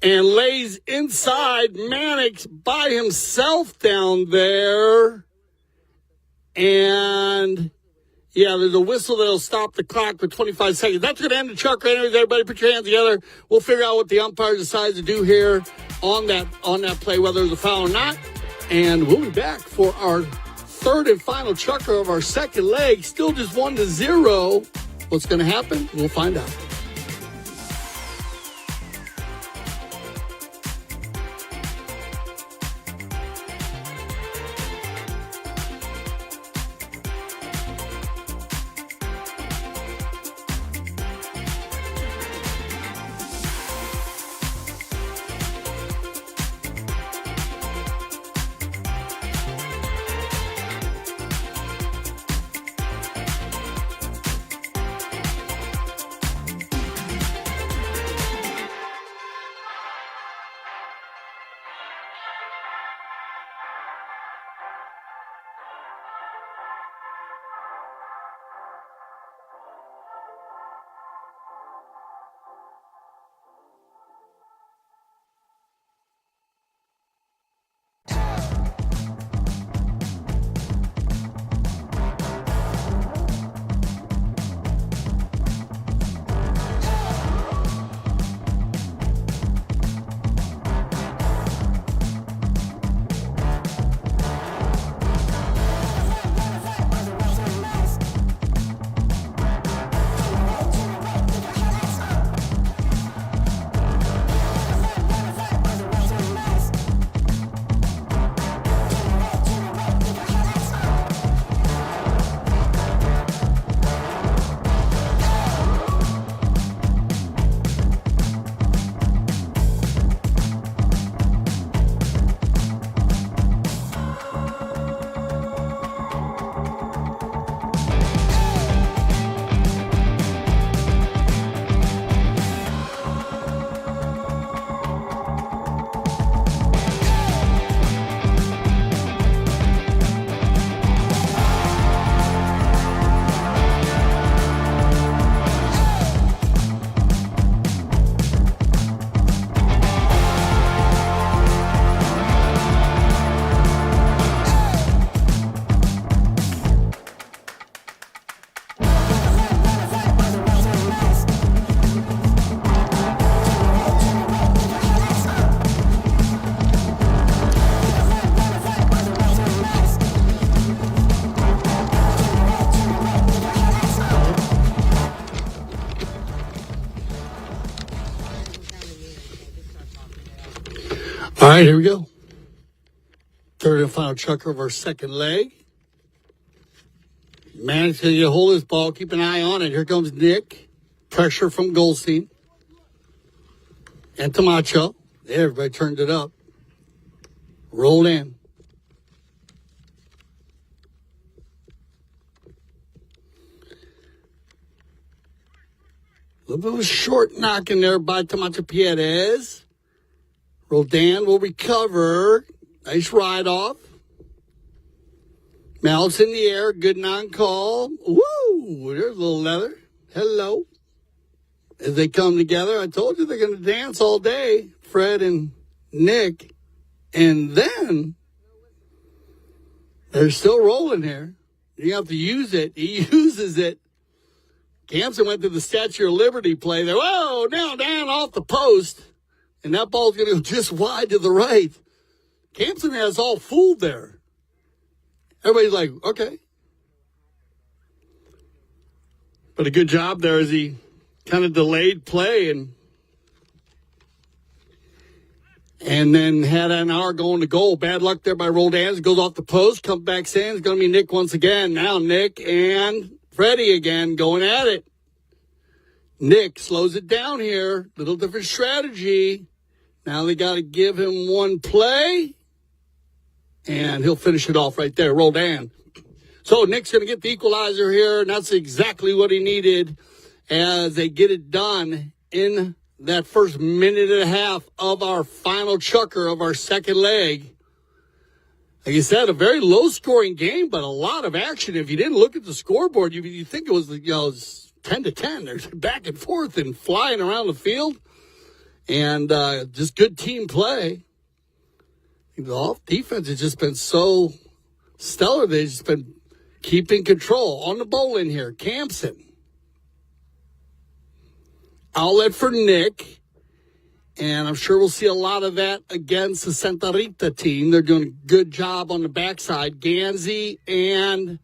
and lays inside. Mannix by himself down there. And, yeah, there's a whistle that'll stop the clock for 25 seconds. That's going to end the Chuck right anyways. Everybody put your hands together. We'll figure out what the umpire decides to do here on that play, whether it's a foul or not. And we'll be back for our third and final chucker of our second leg. Still just 1-0. What's going to happen? We'll find out. All right, here we go. Third and final chucker of our second leg. Managed to get a hold of this ball. Keep an eye on it. Here comes Nick. Pressure from Goldstein. And Tamacho. Everybody turned it up. Rolled in. A little bit of a short knock in there by Tamacho Pierres. Roldan will recover. Nice ride off. Mouth's in the air. Good non-call. Woo! There's a little leather. Hello. As they come together, I told you they're going to dance all day. Fred and Nick. And then they're still rolling here. You have to use it. He uses it. Campson went to the Statue of Liberty play there. Whoa! Now down off the post. And that ball's going to go just wide to the right. Campson has all fooled there. Everybody's like, okay. But a good job there as he kind of delayed play and then had an hour going to goal. Bad luck there by Roldan. Goes off the post, comes back in. It's going to be Nick once again. Now Nick and Freddie again going at it. Nick slows it down here. Little different strategy. Now they got to give him one play, and he'll finish it off right there. Roldan. So Nick's going to get the equalizer here, and that's exactly what he needed as they get it done in that first minute and a half of our final chucker of our second leg. Like you said, a very low-scoring game, but a lot of action. If you didn't look at the scoreboard, you think it was 10-10. There's back and forth and flying around the field. And just good team play. The off defense has just been so stellar. They've just been keeping control. On the bowl in here, Campson. Outlet for Nick. And I'm sure we'll see a lot of that against the Santa Rita team. They're doing a good job on the backside. Gansey and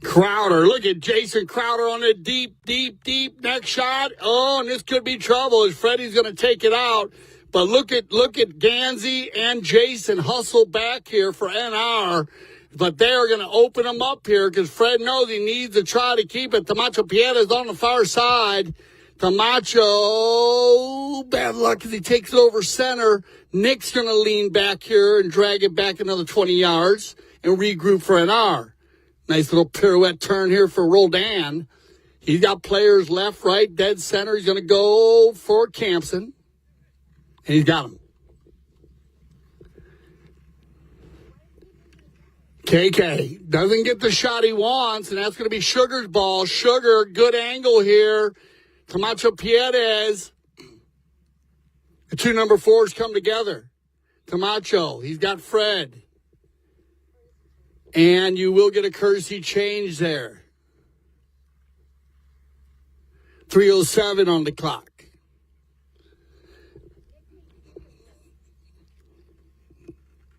Crowder. Look at Jason Crowder on the deep next shot. Oh, and this could be trouble as Freddie's going to take it out. But look at Gansey and Jason hustle back here for NR. But they are going to open them up here because Fred knows he needs to try to keep it. Camacho Pieta's on the far side. Camacho, bad luck as he takes it over center. Nick's going to lean back here and drag it back another 20 yards and regroup for NR. Nice little pirouette turn here for Roldan. He's got players left, right, dead center. He's going to go for Campson. And he's got him. KK doesn't get the shot he wants, and that's going to be Sugar's ball. Sugar, good angle here. Camacho Piedes. The two number 4s come together. Camacho, he's got Fred. And you will get a courtesy change there. 3:07 on the clock.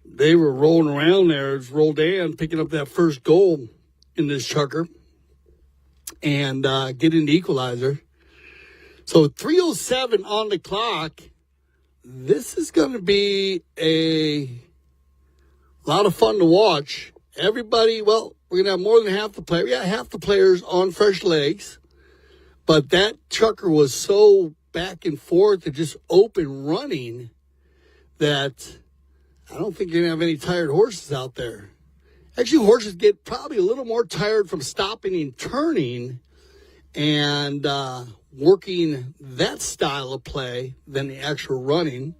They were rolling around there as Roldan picking up that first goal in this chucker and getting the equalizer. So 3:07 on the clock. This is going to be a lot of fun to watch. Everybody, well, we're going to have more than half the players. Yeah, half the players on fresh legs. But that chucker was so back and forth and just open running that I don't think you're going to have any tired horses out there. Actually, horses get probably a little more tired from stopping and turning and working that style of play than the actual running.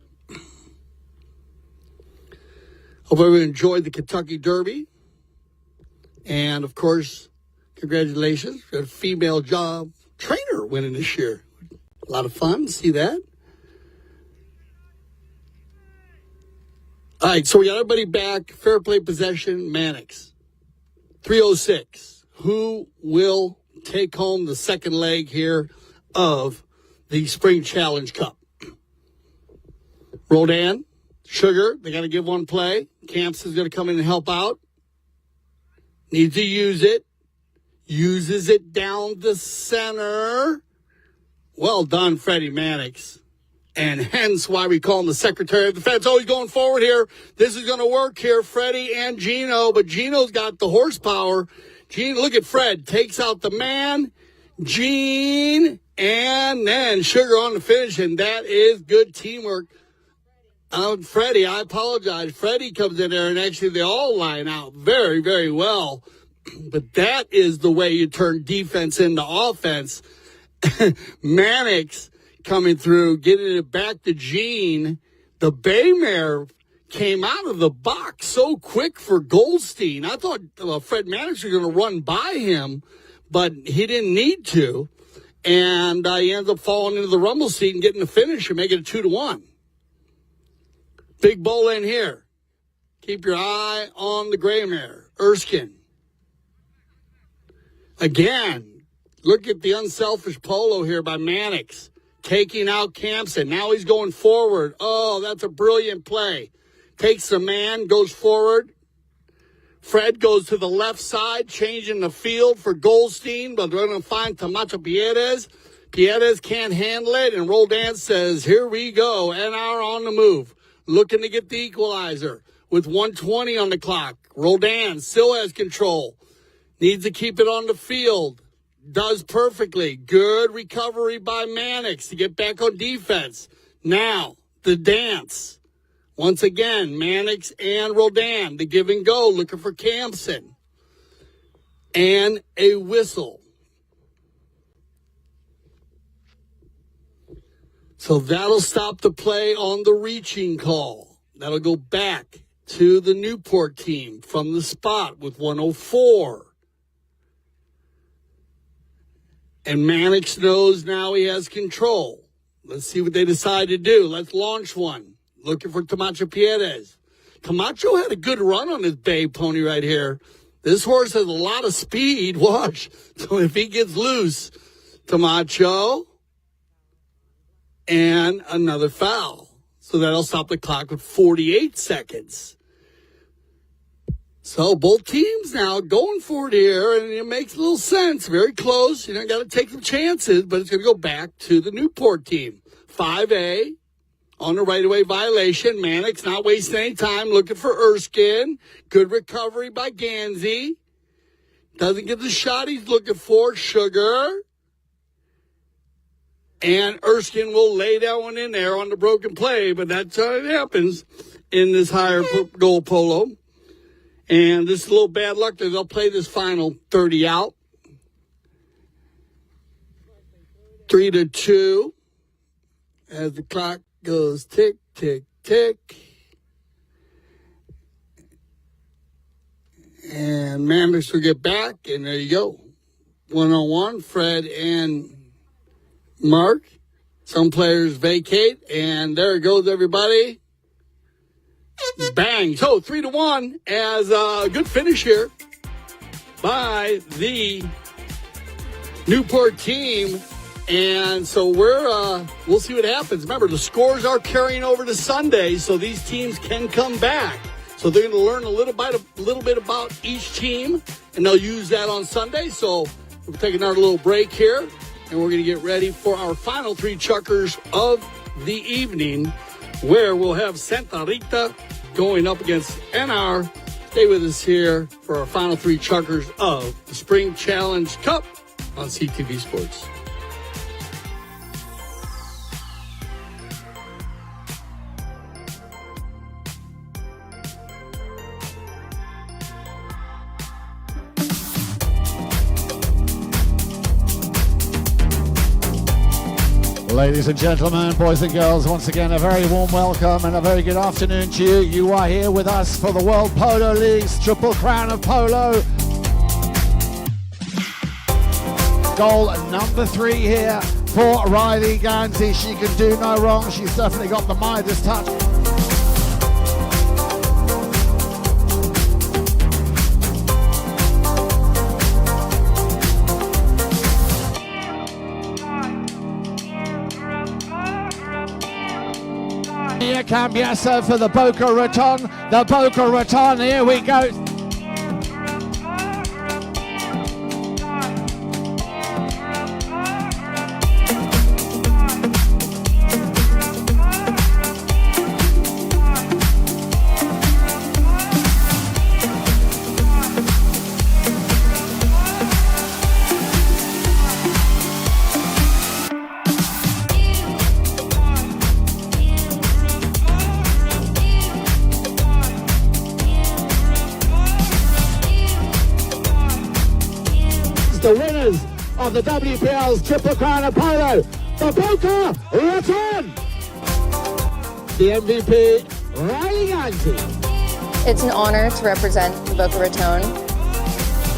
Hope everyone enjoyed the Kentucky Derby. And, of course, congratulations. We had a female job trainer winning this year. A lot of fun. See that? All right, so we got everybody back. Fair play possession, Mannix. 3:06. Who will take home the second leg here of the Spring Challenge Cup? Roldan, Sugar, they got to give one play. Camps is going to come in and help out. Needs to use it. Uses it down the center. Well done, Freddie Mannix. And hence why we call him the Secretary of Defense. Oh, he's going forward here. This is going to work here, Freddie and Gino. But Gino's got the horsepower. Gene, look at Fred. Takes out the man. Gene. And then Sugar on the finish. And that is good teamwork. Freddie, I apologize. Freddie comes in there, and actually they all line out very, very well. But that is the way you turn defense into offense. Mannix coming through, getting it back to Gene. The Baymare came out of the box so quick for Goldstein. I thought Fred Mannix was going to run by him, but he didn't need to. And he ends up falling into the rumble seat and getting the finish and making it 2-1. Big bull in here. Keep your eye on the gray mare, Erskine. Again, look at the unselfish polo here by Mannix. Taking out Campson. Now he's going forward. Oh, that's a brilliant play. Takes the man, goes forward. Fred goes to the left side, changing the field for Goldstein, but they're going to find Camacho Piedes. Piedes can't handle it, and Roldan says, here we go, NR on the move. Looking to get the equalizer with 1:20 on the clock. Roldan still has control. Needs to keep it on the field. Does perfectly. Good recovery by Mannix to get back on defense. Now, the dance. Once again, Mannix and Roldan, the give and go, looking for Campson. And a whistle. So that'll stop the play on the reaching call. That'll go back to the Newport team from the spot with 1:04. And Mannix knows now he has control. Let's see what they decide to do. Let's launch one. Looking for Camacho Piedes. Camacho had a good run on his bay pony right here. This horse has a lot of speed. Watch. So if he gets loose, Camacho. and another foul. So that'll stop the clock with 48 seconds. So both teams now going for it here, and it makes a little sense. Very close. You know, got to take some chances, but it's going to go back to the Newport team. 5A on the right-of-way violation. Mannix not wasting any time, looking for Erskine. Good recovery by Gansey. Doesn't get the shot he's looking for. Sugar. And Erskine will lay that one in there on the broken play, but that's how it happens in this higher goal polo. And this is a little bad luck that they'll play this final 30 out. 3-2 as the clock goes tick, tick, tick. And Manders will get back, and there you go. 1-on-1, Fred and Mark. Some players vacate, and there it goes, everybody. Bang. So 3-1 as a good finish here by the Newport team. And so we'll see what happens. Remember, the scores are carrying over to Sunday, so these teams can come back. So they're going to learn a little bit about each team, and they'll use that on Sunday. So we'll take another little break here, and we're going to get ready for our final three chuckers of the evening, where we'll have Santa Rita going up against NR. Stay with us here for our final three chuckers of the Spring Challenge Cup on CTV Sports. Ladies and gentlemen, boys and girls, once again a very warm welcome and a very good afternoon to you. You are here with us for the World Polo League's Triple Crown of Polo. Goal number 3 here for Riley Gansey. She can do no wrong. She's definitely got the Midas touch. Cambiasso for the Boca Raton. The Boca Raton, here we go. The winners of the WPL's Triple Crown of Polo, the Boca Raton. The MVP, Riley Gansey. It's an honor to represent the Boca Raton.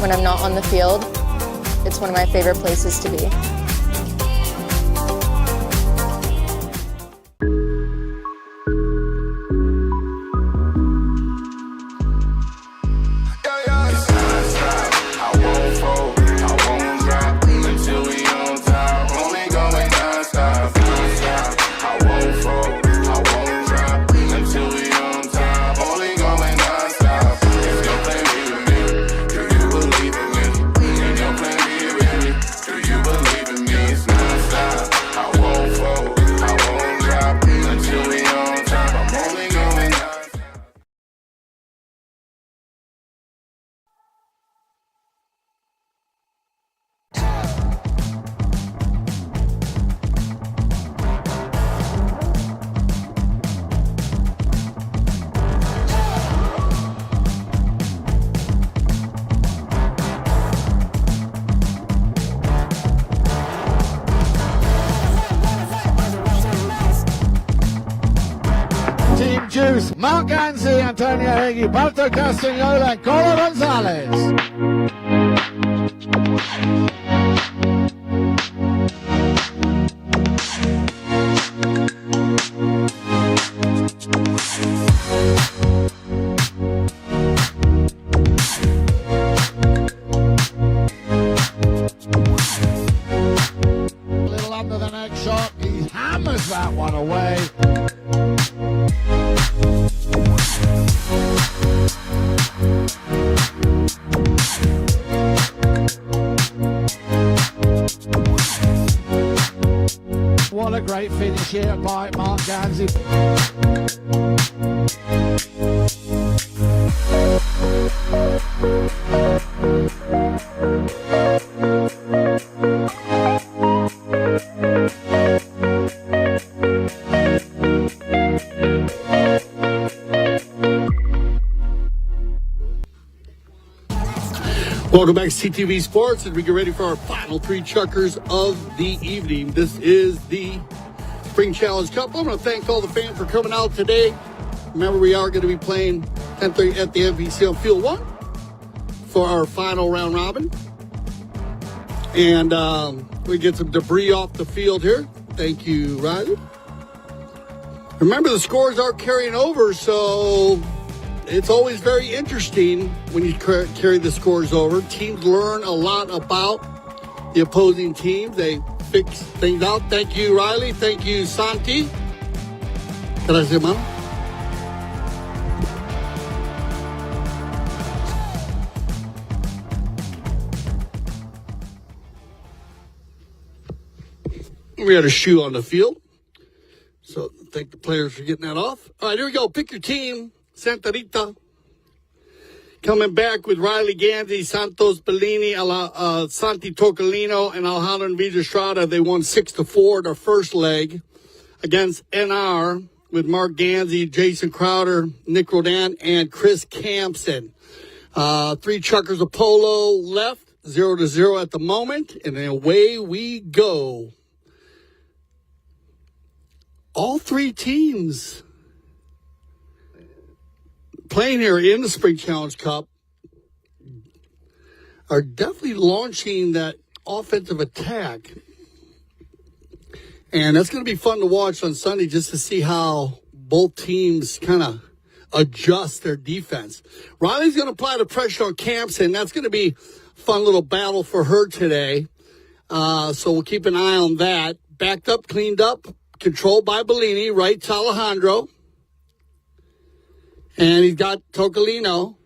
When I'm not on the field, it's one of my favorite places to be. Juice, Mark Gansey, Antonio Higgy, Balto Castagnola, and Colo Gonzalez. A little under the neck shot, he hammers that. great finish here by Mark Gansey. Welcome back to CTV Sports as we get ready for our final three chuckers of the evening. This is the Spring Challenge Cup. I want to thank all the fans for coming out today. Remember, we are going to be playing 10:30 at the NPC on Field 1 for our final round robin. And we get some debris off the field here. Thank you, Riley. Remember, the scores are carrying over, so it's always very interesting when you carry the scores over. Teams learn a lot about the opposing teams. They fix things out. Thank you, Riley. Thank you, Santi. Gracias, hermano. We had a shoe on the field, so thank the players for getting that off. All right, here we go. Pick your team. Santa Rita coming back with Riley Gansey, Santos Bellini, Santi Tocolino, and Alejandro Villastrada. They won 6-4 their first leg against NR with Mark Gansey, Jason Crowder, Nick Rodan, and Chris Campson. Three chuckers of polo left, 0-0 at the moment, and then away we go. All three teams playing here in the Spring Challenge Cup are definitely launching that offensive attack. And that's going to be fun to watch on Sunday just to see how both teams kind of adjust their defense. Riley's going to apply the pressure on Campson. That's going to be a fun little battle for her today. So we'll keep an eye on that. Backed up, cleaned up, controlled by Bellini, right to Alejandro. And he's got Tocolino.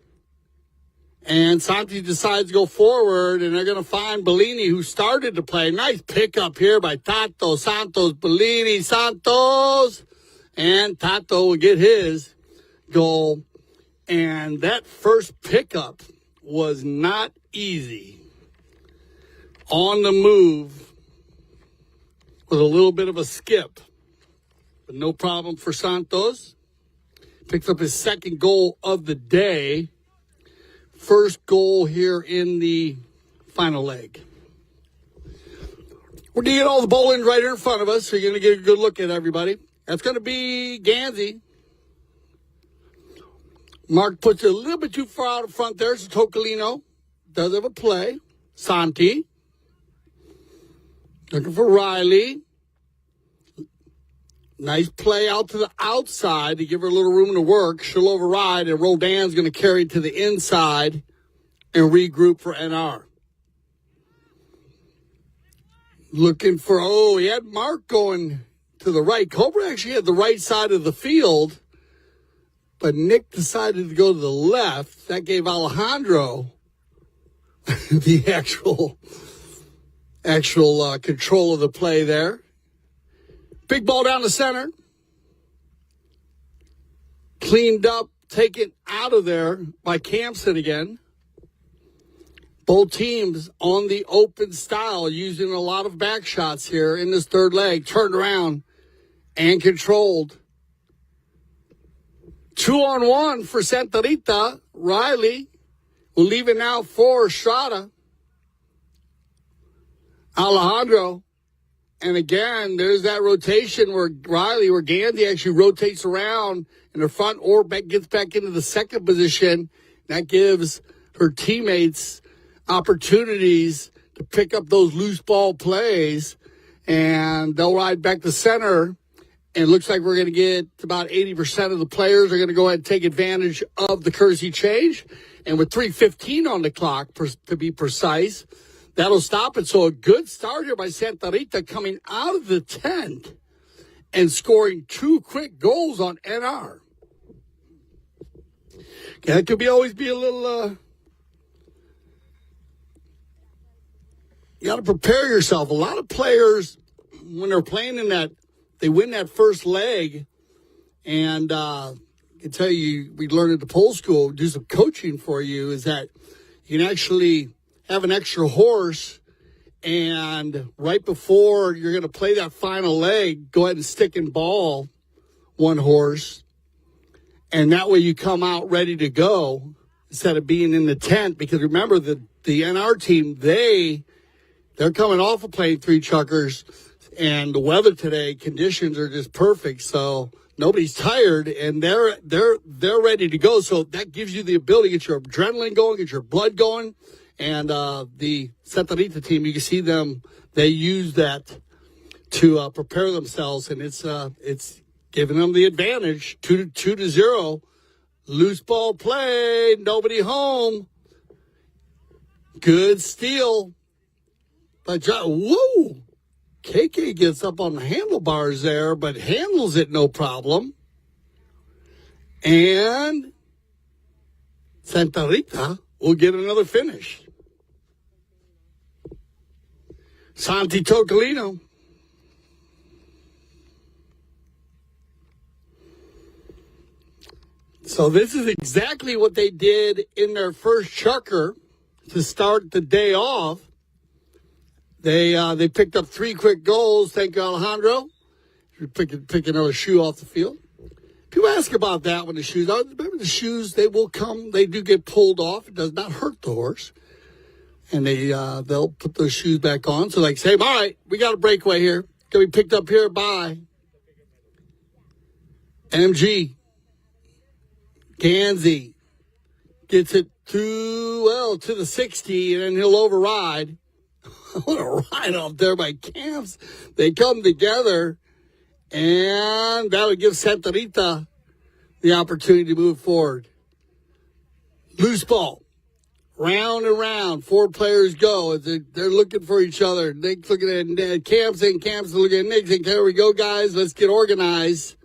And Santi decides to go forward, and they're going to find Bellini, who started to play. Nice pickup here by Tato Santos. Bellini, Santos. And Tato will get his goal. And that first pickup was not easy. On the move with a little bit of a skip. But no problem for Santos. Picks up his second goal of the day. First goal here in the final leg. We're going to get all the bowlings right here in front of us, so you're going to get a good look at everybody. That's going to be Gansey. Mark puts it a little bit too far out in front there, so Tocolino does have a play. Santi. Looking for Riley. Nice play out to the outside to give her a little room to work. She'll override, and Rodan's going to carry it to the inside and regroup for NR. Looking for, he had Mark going to the right. Cobra actually had the right side of the field, but Nick decided to go to the left. That gave Alejandro the actual control of the play there. Big ball down the center. Cleaned up, taken out of there by Campson again. Both teams on the open style, using a lot of back shots here in this third leg. Turned around and controlled. 2-on-1 for Santa Rita. Riley will leave it now for Estrada. Alejandro. And again, there's that rotation where Gansey actually rotates around in the front or gets back into the second position. That gives her teammates opportunities to pick up those loose ball plays. And they'll ride back to center. And it looks like we're going to get about 80% of the players are going to go ahead and take advantage of the courtesy change. And with 3:15 on the clock, to be precise, that'll stop it. So a good start here by Santa Rita coming out of the tent and scoring two quick goals on NR. Okay, that could always be a little, you got to prepare yourself. A lot of players, when they're playing in that they win that first leg. And I can tell you, we learned at the pole school, do some coaching for you, is that you can actually have an extra horse, and right before you're going to play that final leg, go ahead and stick and ball one horse. And that way you come out ready to go instead of being in the tent. Because remember, the NR team, they're coming off of playing 3 chuckers, and the weather today, conditions are just perfect. So nobody's tired, and they're ready to go. So that gives you the ability to get your adrenaline going, get your blood going. And the Santa Rita team, you can see them, they use that to prepare themselves, and it's giving them the advantage. 2-0. Loose ball play, nobody home. Good steal. But whoa! KK gets up on the handlebars there, but handles it no problem. And Santa Rita will get another finish. Santi Tocolino. So this is exactly what they did in their first chucker to start the day off. They picked up 3 quick goals. Thank you, Alejandro. Pick another shoe off the field. People ask about that when the shoes are. Remember, the shoes, they will come. They do get pulled off. It does not hurt the horse. And they'll put those shoes back on. So like say, all right, we got a breakaway here. Gonna be picked up here by MG. Gansey gets it to the 60, and then he'll override. What a ride off there by Camps. They come together, and that'll give Santa Rita the opportunity to move forward. Loose ball. Round and round. 4 players go. They're looking for each other. Nick's looking at Camps, and Camps looking at Nick, saying, here we go, guys. Let's get organized.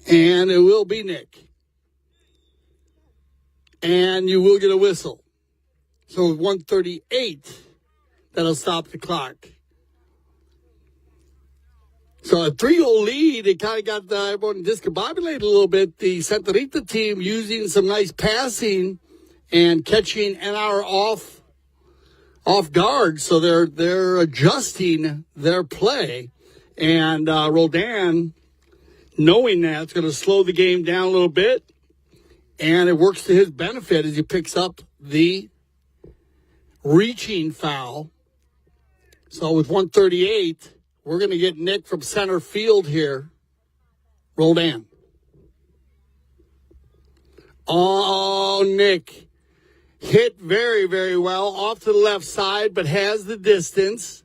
And it will be Nick. And you will get a whistle. So with 1:38, that'll stop the clock. So a 3-0 lead, it kind of got everyone discombobulated a little bit. The Santa Rita team using some nice passing and catching NR off guard. So they're adjusting their play. And Roldan, knowing that, it's going to slow the game down a little bit. And it works to his benefit as he picks up the reaching foul. So with 1:38, we're going to get Nick from center field here. Roldan. Oh, Nick. Hit very, very well off to the left side, but has the distance.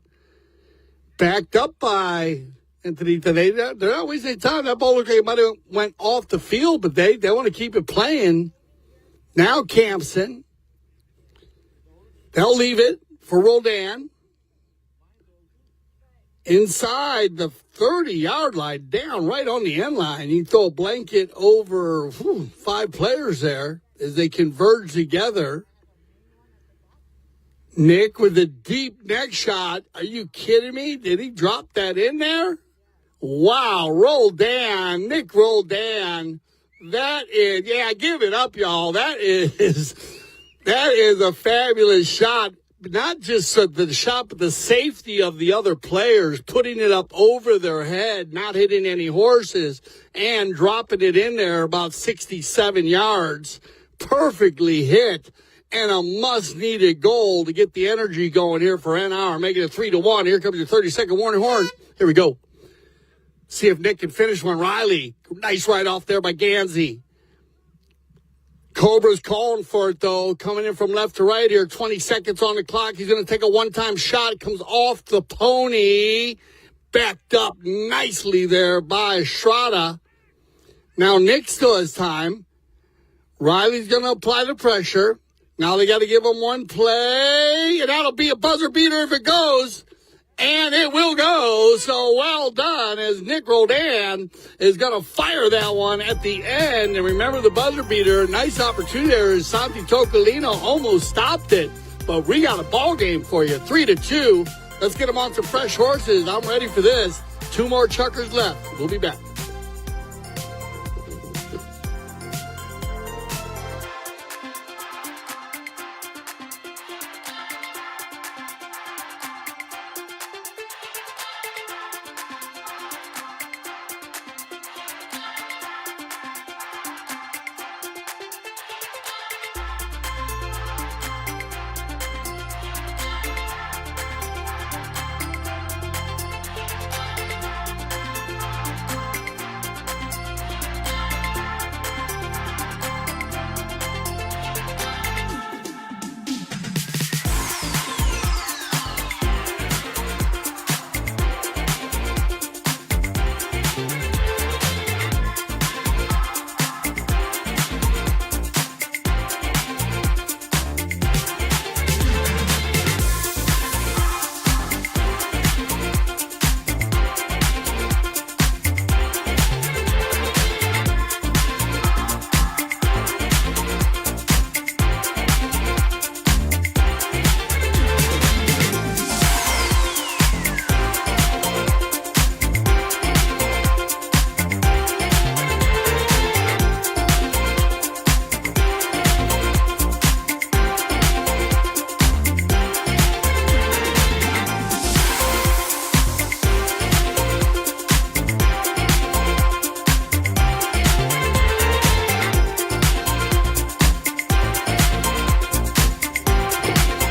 Backed up by Anthony. They're not wasting time. That ball looked like it might have went off the field, but they want to keep it playing. Now Campson. They'll leave it for Roldan. Inside the 30-yard line, down right on the end line. You can throw a blanket over 5 players there as they converge together. Nick with a deep neck shot. Are you kidding me? Did he drop that in there? Wow, Roldan, Nick Roldan. That is, give it up, y'all. That is a fabulous shot. Not just the shot, but the safety of the other players, putting it up over their head, not hitting any horses, and dropping it in there about 67 yards. Perfectly hit, and a much-needed goal to get the energy going here for NR, making it 3-1. Here comes your 30-second warning horn. Here we go. See if Nick can finish one. Riley, nice right off there by Gansey. Cobra's calling for it, though, coming in from left to right here. 20 seconds on the clock. He's going to take a one-time shot. It comes off the pony. Backed up nicely there by Estrada. Now Nick still has time. Riley's going to apply the pressure. Now they got to give him one play, and that'll be a buzzer beater if it goes. And it will go. So well done as Nick Roldan is going to fire that one at the end. And remember the buzzer beater. Nice opportunity there as Santi Tocolino almost stopped it. But we got a ball game for you. 3-2. Let's get them on some fresh horses. I'm ready for this. 2 more chuckers left. We'll be back.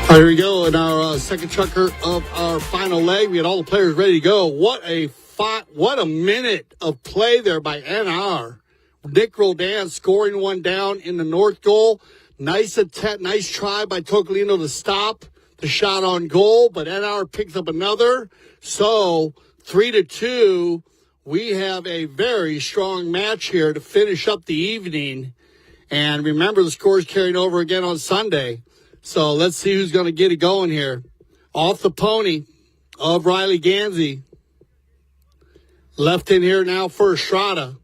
Here we go in our second chucker of our final leg. We had all the players ready to go. What a minute of play there by NR. Nick Roldan scoring one down in the north goal. Nice attempt, nice try by Tocolino to stop the shot on goal, but NR picks up another. So 3-2. We have a very strong match here to finish up the evening. And remember, the score's carrying over again on Sunday. So let's see who's going to get it going here. Off the pony of Riley Gansey. Left in here now for Estrada.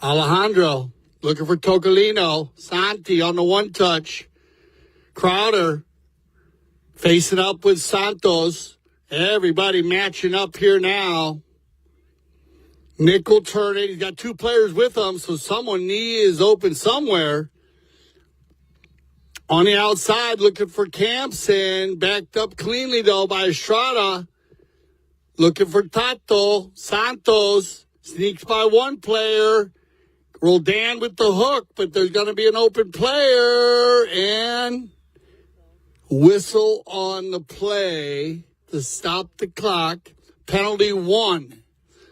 Alejandro looking for Tocolino. Santi on the one touch. Crowder facing up with Santos. Everybody matching up here now. Nick will turn it. He's got 2 players with him, so someone knee is open somewhere. On the outside, looking for Campson. Backed up cleanly, though, by Estrada. Looking for Tato. Santos sneaks by one player. Roldan with the hook, but there's going to be an open player. And whistle on the play to stop the clock. Penalty 1.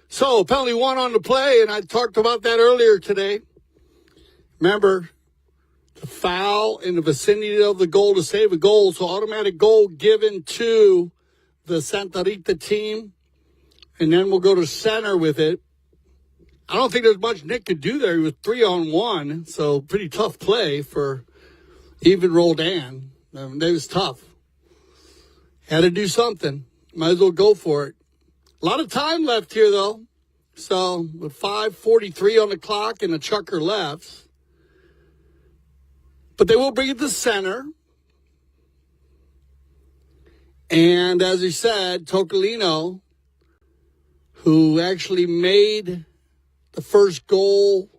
So, penalty 1 on the play, and I talked about that earlier today. Remember, the foul in the vicinity of the goal to save a goal, so automatic goal given to the Santa Rita team, and then we'll go to center with it. I don't think there's much Nick could do there. He was 3-on-1, so pretty tough play for even Roldan. It was tough. Had to do something. Might as well go for it. A lot of time left here, though. So, with 5:43 on the clock and a chucker left. But they will bring it to center. And as he said, Tocolino, who actually made the first goal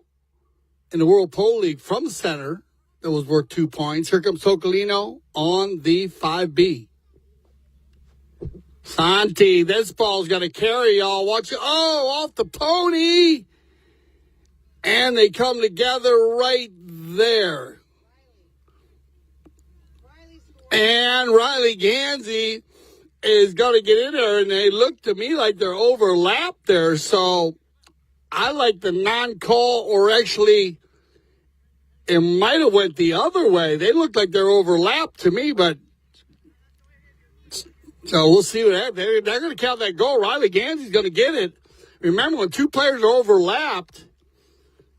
in the World Polo League from center, that was worth 2 points. Here comes Tocolino on the 5B. Santi, this ball's got to carry, y'all. Watch it. Oh, off the pony. And they come together right there. And Riley Gansey is going to get in there, and they look to me like they're overlapped there. So I like the non-call, or actually it might have went the other way. They look like they're overlapped to me, but so we'll see what happens. They're going to count that goal. Riley Gansey's going to get it. Remember, when 2 players are overlapped,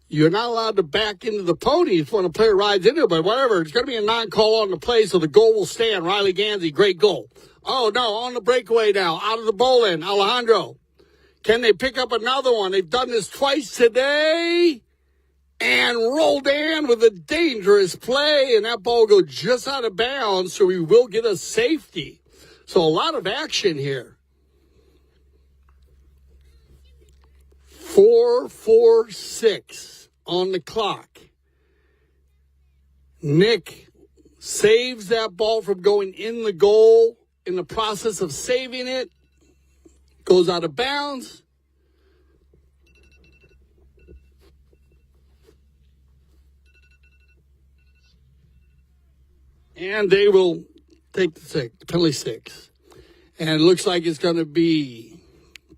you're not allowed to back into the pony if when a player rides into it, but whatever. It's going to be a non-call on the play, so the goal will stand. Riley Gansey, great goal. Oh, no, on the breakaway now, out of the bowl end, Alejandro. Can they pick up another one? They've done this twice today. And Roldan with a dangerous play, and that ball goes just out of bounds, so we will get a safety. So a lot of action here. 4-4-6 on the clock. Nick saves that ball from going in the goal. In the process of saving it, goes out of bounds. And they will take the penalty 6. And it looks like it's going to be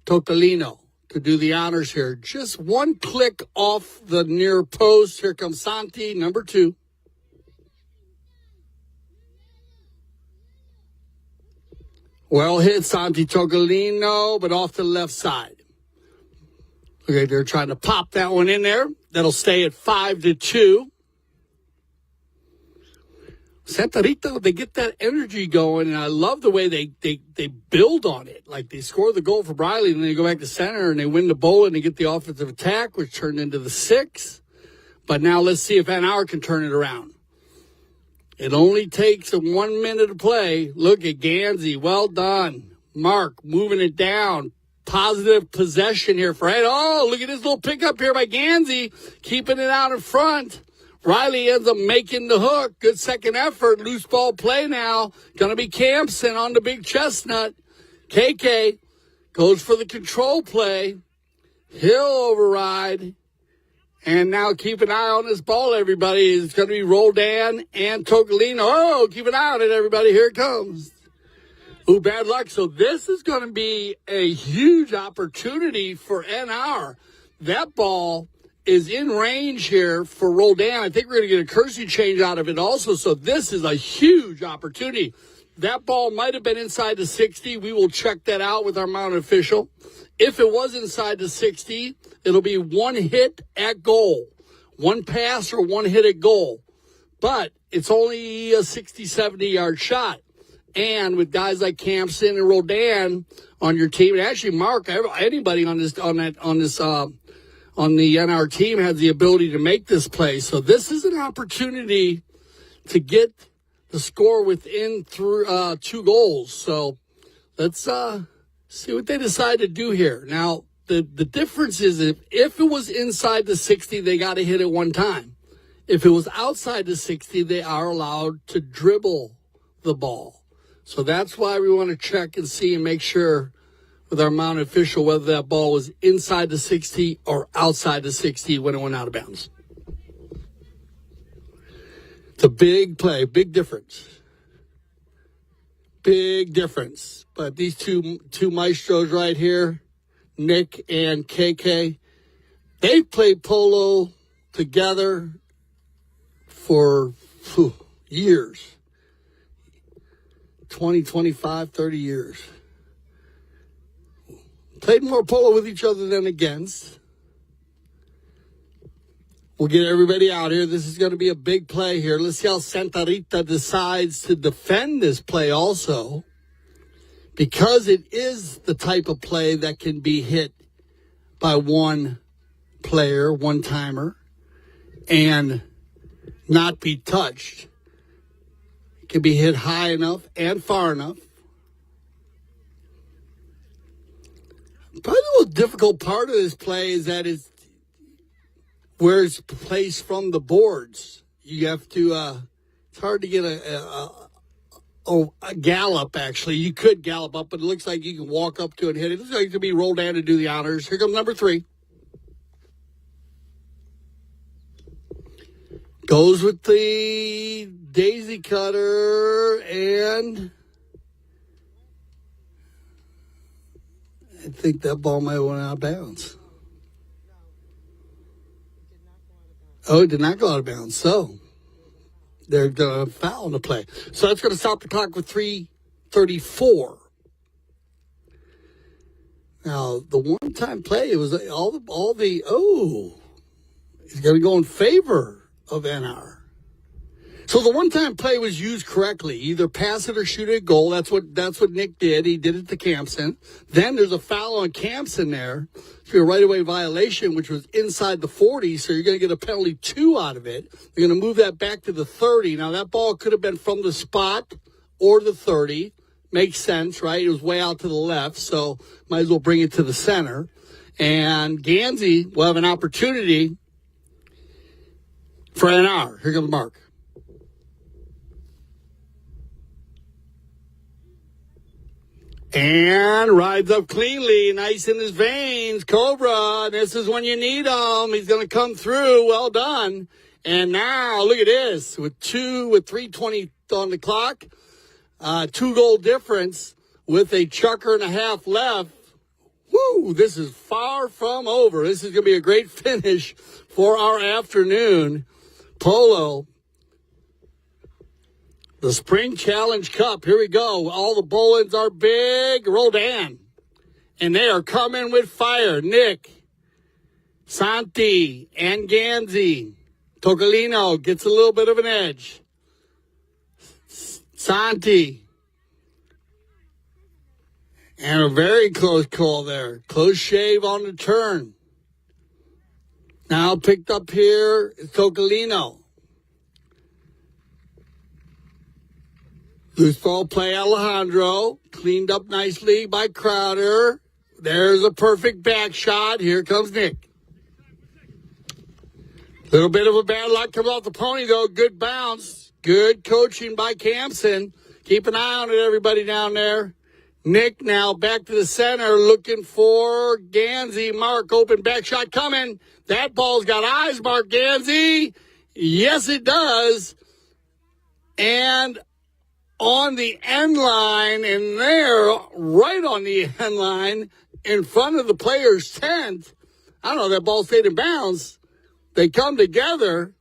Tocolino to do the honors here. Just one click off the near post. Here comes Santi, number 2. Well hit, Santi Tocolino, but off to the left side. Okay, they're trying to pop that one in there. That'll stay at 5-2. Santa Rita, they get that energy going, and I love the way they build on it. Like, they score the goal for Riley, and then they go back to center, and they win the bowl, and they get the offensive attack, which turned into the 6. But now let's see if Van Hour can turn it around. It only takes 1 minute to play. Look at Gansey. Well done. Mark moving it down. Positive possession here for Ed. Oh, look at this little pickup here by Gansey. Keeping it out in front. Riley ends up making the hook. Good second effort. Loose ball play now. Going to be Campson on the big chestnut. KK goes for the control play. He'll override. And now keep an eye on this ball, everybody. It's going to be Roldan and Tocolino. Oh, keep an eye on it, everybody. Here it comes. Ooh, bad luck. So this is going to be a huge opportunity for NR. That ball is in range here for Roldan. I think we're going to get a courtesy change out of it also. So this is a huge opportunity. That ball might have been inside the 60. We will check that out with our mounted official. If it was inside the 60, it'll be one hit at goal. One pass or one hit at goal. But it's only a 60, 70-yard shot. And with guys like Campson and Roldan on your team, and actually Mark, anybody on the NR team has the ability to make this play. So this is an opportunity to get the score within 2 goals. So let's see what they decide to do here. Now, the difference is if it was inside the 60, they got to hit it one time. If it was outside the 60, they are allowed to dribble the ball. So that's why we want to check and see and make sure with our mounted official whether that ball was inside the 60 or outside the 60 when it went out of bounds. It's a big play, big difference. Big difference. But these two maestros right here, Nick and KK, they've played polo together for years. 20, 25, 30 years. Played more polo with each other than against. We'll get everybody out here. This is going to be a big play here. Let's see how Santa Rita decides to defend this play also. Because it is the type of play that can be hit by one player, one-timer, and not be touched. It can be hit high enough and far enough. Probably the most difficult part of this play is that it's where it's placed from the boards. You have to, it's hard to get a gallop, actually. You could gallop up, but it looks like you can walk up to it and hit it. It looks like it could be Roldan to do the honors. Here comes number 3. Goes with the daisy cutter, and I think that ball might have went out of bounds. Oh, it did not go out of bounds. So they're going to foul the play. So that's going to stop the clock with 3:34. Now, the one-time play, it was it's going to go in favor of NR. So the one-time play was used correctly. Either pass it or shoot it goal. That's what Nick did. He did it to Campson. Then there's a foul on Campson there. So a right-of-way violation, which was inside the 40, so you're going to get a penalty 2 out of it. You're going to move that back to the 30. Now, that ball could have been from the spot or the 30. Makes sense, right? It was way out to the left, so might as well bring it to the center. And Gansey will have an opportunity for an hour. Here comes Mark. And rides up cleanly, nice in his veins. Cobra, this is when you need him. He's going to come through. Well done. And now, look at this. With 3:20 on the clock, 2-goal difference with a chukker and a half left. Woo, this is far from over. This is going to be a great finish for our afternoon. Polo. The Spring Challenge Cup. Here we go. All the Bolins are big. Roldan. And they are coming with fire. Nick, Santi, and Gansey. Tocolino gets a little bit of an edge. Santi. And a very close call there. Close shave on the turn. Now picked up here is Tocolino. Loose ball play, Alejandro. Cleaned up nicely by Crowder. There's a perfect back shot. Here comes Nick. Little bit of a bad luck comes off the pony, though. Good bounce. Good coaching by Campson. Keep an eye on it, everybody down there. Nick now back to the center looking for Gansey. Mark, open back shot coming. That ball's got eyes, Mark Gansey. Yes, it does. And on the end line, and there, right on the end line, in front of the player's tent. I don't know, that ball stayed in bounds. They come together.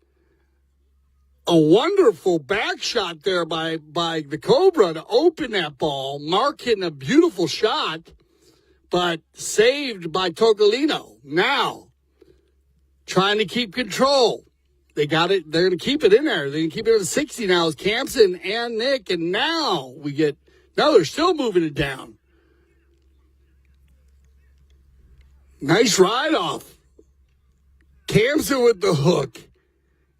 A wonderful back shot there by the Cobra to open that ball. Mark hitting a beautiful shot, but saved by Tocolino. Now, trying to keep control. They got it. They're going to keep it in there. They're going to keep it at 60 now. It's Campson and Nick. And now they're still moving it down. Nice ride off. Campson with the hook.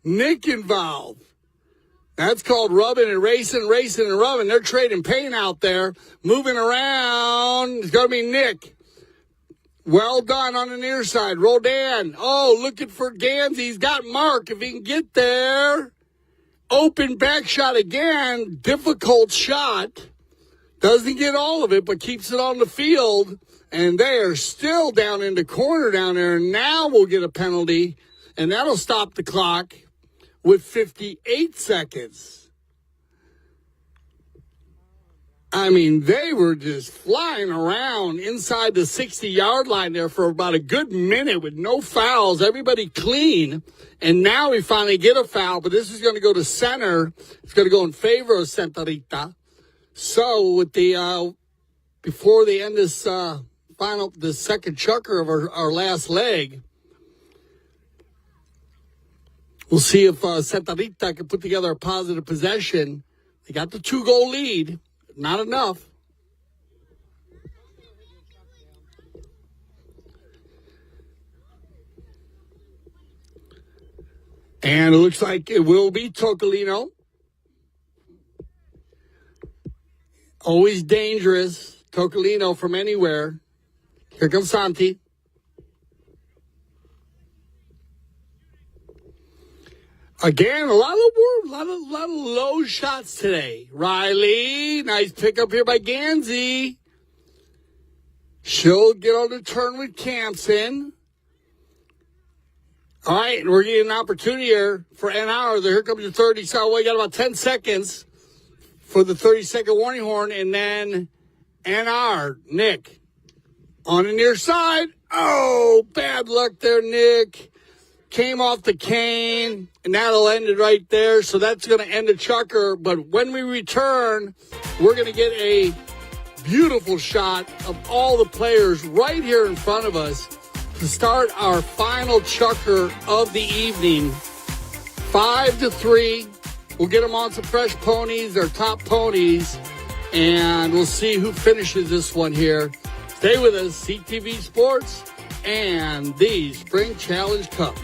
Nick involved. That's called rubbing and racing and rubbing. They're trading paint out there. Moving around. It's going to be Nick. Well done on the near side. Roldan. Oh, looking for Gansey. He's got Mark if he can get there. Open back shot again. Difficult shot. Doesn't get all of it, but keeps it on the field. And they are still down in the corner down there. Now we'll get a penalty, and that'll stop the clock with 58 seconds. I mean, they were just flying around inside the 60-yard line there for about a good minute with no fouls. Everybody clean. And now we finally get a foul, but this is going to go to center. It's going to go in favor of Santa Rita. So with the before they end this the second chukker of our last leg, we'll see if Santa Rita can put together a positive possession. They got the 2-goal lead. Not enough. And it looks like it will be Tocolino. Always dangerous. Tocolino from anywhere. Here comes Santi. Again, a lot of low shots today. Riley, nice pickup here by Gansey. She'll get on the turn with Campson. All right, and we're getting an opportunity here for an hour. Here comes your 30. So we got about 10 seconds for the 30-second warning horn, and then NR, Nick, on the near side. Oh, bad luck there, Nick. Came off the cane, and that'll end it right there. So that's going to end the chukker. But when we return, we're going to get a beautiful shot of all the players right here in front of us to start our final chukker of the evening. 5-3. We'll get them on some fresh ponies, their top ponies, and we'll see who finishes this one here. Stay with us, CTV Sports and the Spring Challenge Cup.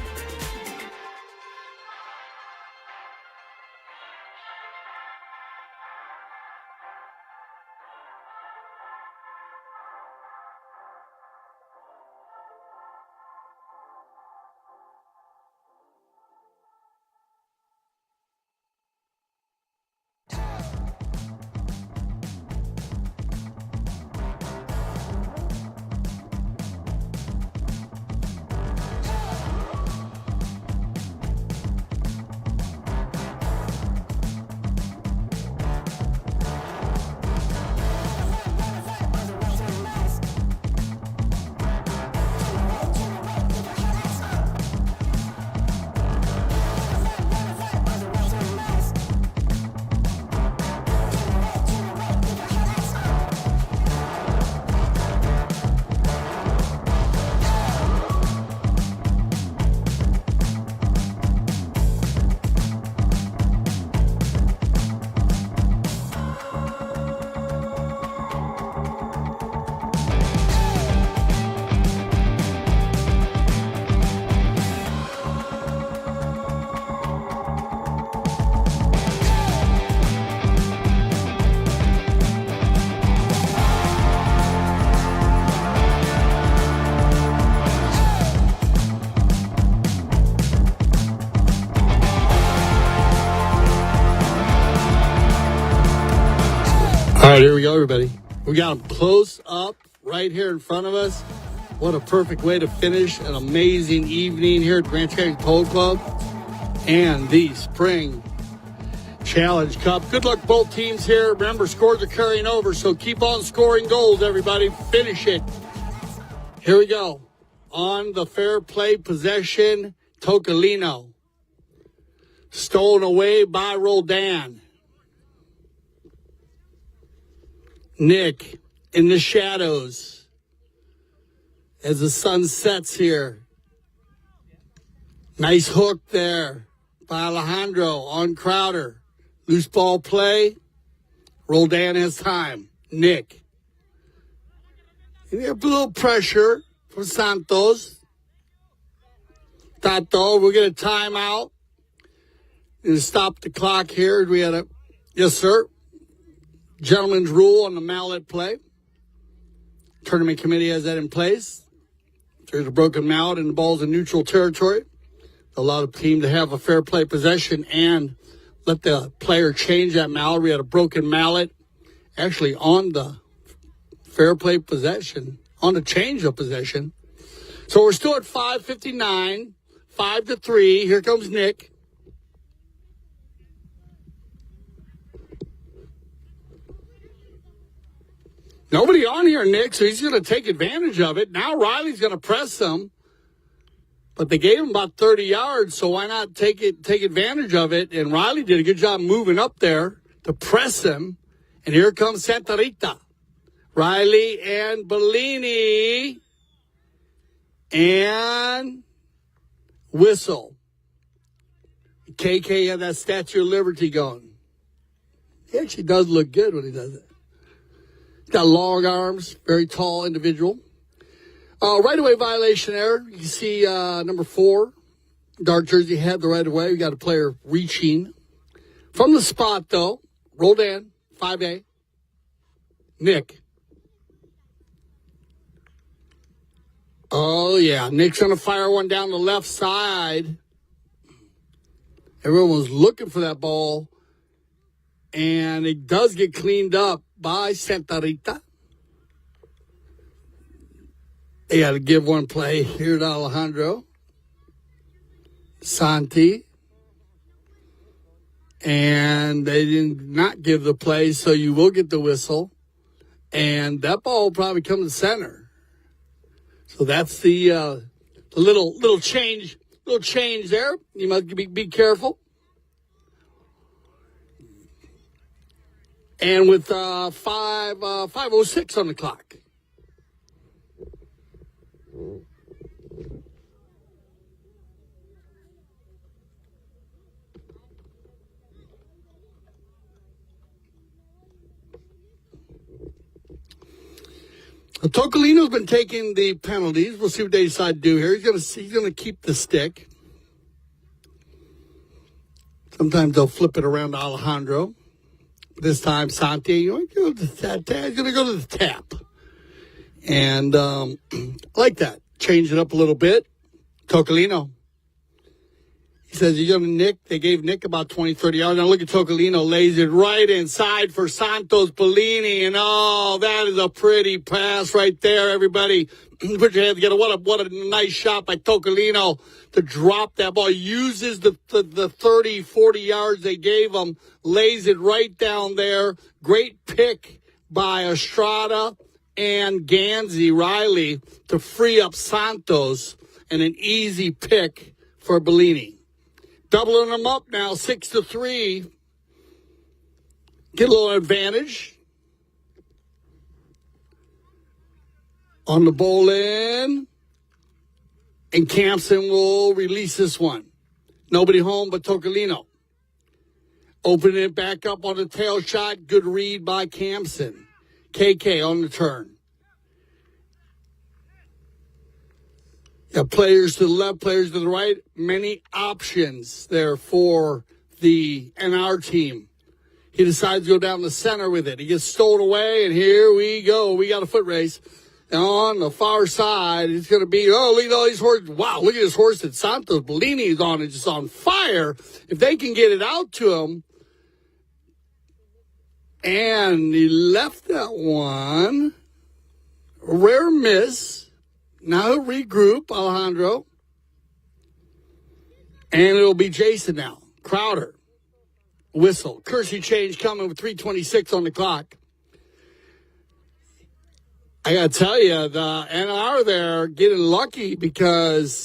right, here we go, everybody. We got them close up right here in front of us. What a perfect way to finish an amazing evening here at Grants County Polo Club and the Spring Challenge Cup. Good luck both teams here. Remember, scores are carrying over, so keep on scoring goals, everybody. Finish it. Here we go. On the fair play possession, Tocolino. Stolen away by Roldan. Nick in the shadows as the sun sets here. Nice hook there by Alejandro on Crowder. Loose ball play. Roldan has time. Nick. And a little pressure from Santos. Tato, we'll get a timeout. And stop the clock here. We had a, yes, sir. Gentleman's rule on the mallet play. Tournament committee has that in place. If there's a broken mallet and the ball's in neutral territory, allow the team to have a fair play possession and let the player change that mallet. We had a broken mallet actually on the fair play possession, on the change of possession. So we're still at 5:59, 5-3. Here comes Nick. Nobody on here, Nick, so he's going to take advantage of it. Now Riley's going to press them. But they gave him about 30 yards, so why not take advantage of it? And Riley did a good job moving up there to press him. And here comes Santa Rita. Riley and Bellini. And whistle. KK had that Statue of Liberty going. He actually does look good when he does it. Got long arms, very tall individual. Right-of-way violation there. You can see number 4, dark jersey had the right-of-way. We got a player reaching from the spot, though. Roldan, 5A. Nick. Oh, yeah. Nick's going to fire one down the left side. Everyone was looking for that ball. And it does get cleaned up by Santa Rita. They got to give one play here to Alejandro. Santi. And they did not give the play, so you will get the whistle. And that ball will probably come to center. So that's the little change there. You must be careful. And with 5:06 on the clock. Tocolino's been taking the penalties. We'll see what they decide to do here. He's gonna keep the stick. Sometimes they'll flip it around to Alejandro. This time, Santi, he's going to go to the tap. And I like that. Change it up a little bit. Tocolino. He says he's going to Nick. They gave Nick about 20, 30 yards. Now look at Tocolino. Lays it right inside for Santos Bellini. And, oh, that is a pretty pass right there, everybody. Put your hands together. What a nice shot by Tocolino to drop that ball. Uses the 30, 40 yards they gave him. Lays it right down there. Great pick by Estrada and Ganzi Riley to free up Santos. And an easy pick for Bellini. Doubling them up now, 6-3. Get a little advantage. On the bowl in. And Campson will release this one. Nobody home but Tocolino. Opening it back up on the tail shot. Good read by Campson. KK on the turn. Yeah, players to the left, players to the right. Many options there for the NR team. He decides to go down the center with it. He gets stolen away, and here we go. We got a foot race. And on the far side, it's going to be, oh, look at all these horses. Wow, look at this horse that Santos Bellini is on. It's just on fire. If they can get it out to him, And he left that one. Rare miss. Now he'll regroup, Alejandro. And it'll be Jason now. Crowder. Whistle. Kersey change coming with 3:26 on the clock. I got to tell you, the NR there getting lucky because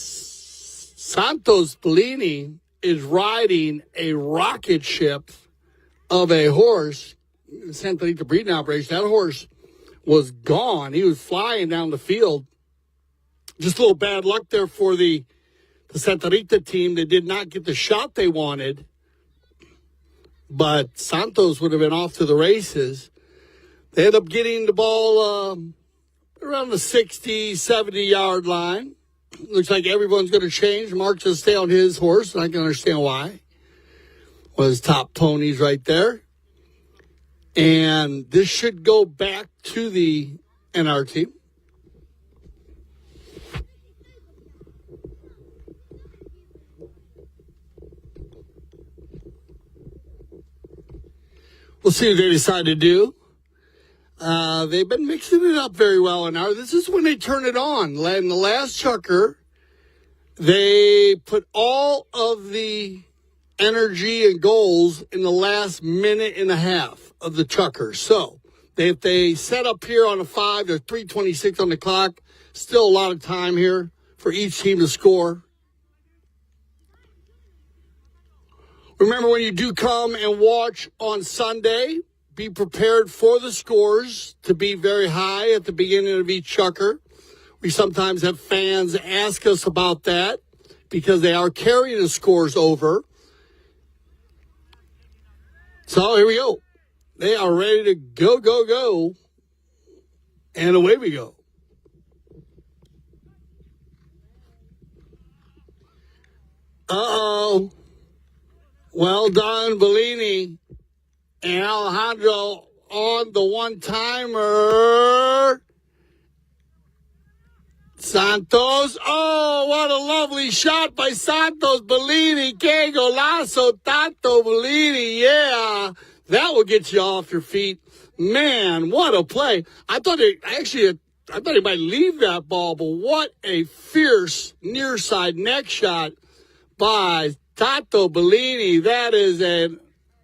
Santos Bellini is riding a rocket ship of a horse. Santa Rita breeding operation. That horse was gone. He was flying down the field. Just a little bad luck there for the Santa Rita team. They did not get the shot they wanted. But Santos would have been off to the races. They ended up getting the ball around the 60, 70-yard line. Looks like everyone's going to change. Mark's going to stay on his horse, and I can understand why. One of his top ponies right there. And this should go back to the NR team. We'll see what they decide to do. They've been mixing it up very well. And this is when they turn it on. In the last chukker, they put all of the energy and goals in the last minute and a half of the chukker. So if they set up here on a 5, there's 3:26 on the clock. Still a lot of time here for each team to score. Remember, when you do come and watch on Sunday, be prepared for the scores to be very high at the beginning of each chukker. We sometimes have fans ask us about that because they are carrying the scores over. So here we go. They are ready to go, go, go. And away we go. Uh-oh. Well done, Bellini and Alejandro on the one-timer. Santos. Oh, what a lovely shot by Santos Bellini. Que golazo, Tato Bellini. Yeah, that will get you off your feet. Man, what a play. I thought he might leave that ball, but what a fierce near side neck shot by Tato Bellini. That is an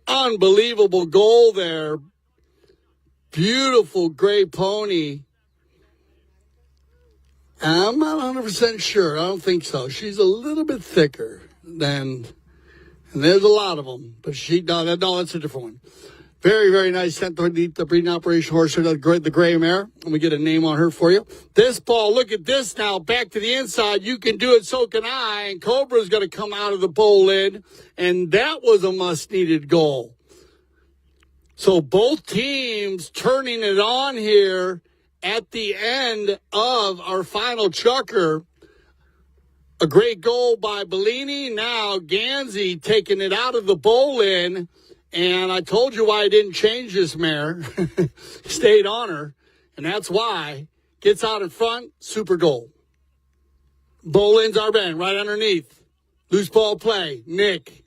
unbelievable goal there. Beautiful gray pony. I'm not 100% sure. I don't think so. She's a little bit thicker than, and there's a lot of them, but no, that's a different one. Very, very nice Santa Rita breeding operation horse, the gray mare. Let me get a name on her for you. This ball, look at this now, back to the inside. You can do it, so can I. And Cobra's going to come out of the bowl lid, and that was a must-needed goal. So both teams turning it on here at the end of our final chukker. A great goal by Bellini. Now Gansey taking it out of the bowl in. And I told you why I didn't change this mare. Stayed on her. And that's why. Gets out in front. Super goal. Bolin's our bend right underneath. Loose ball play. Nick.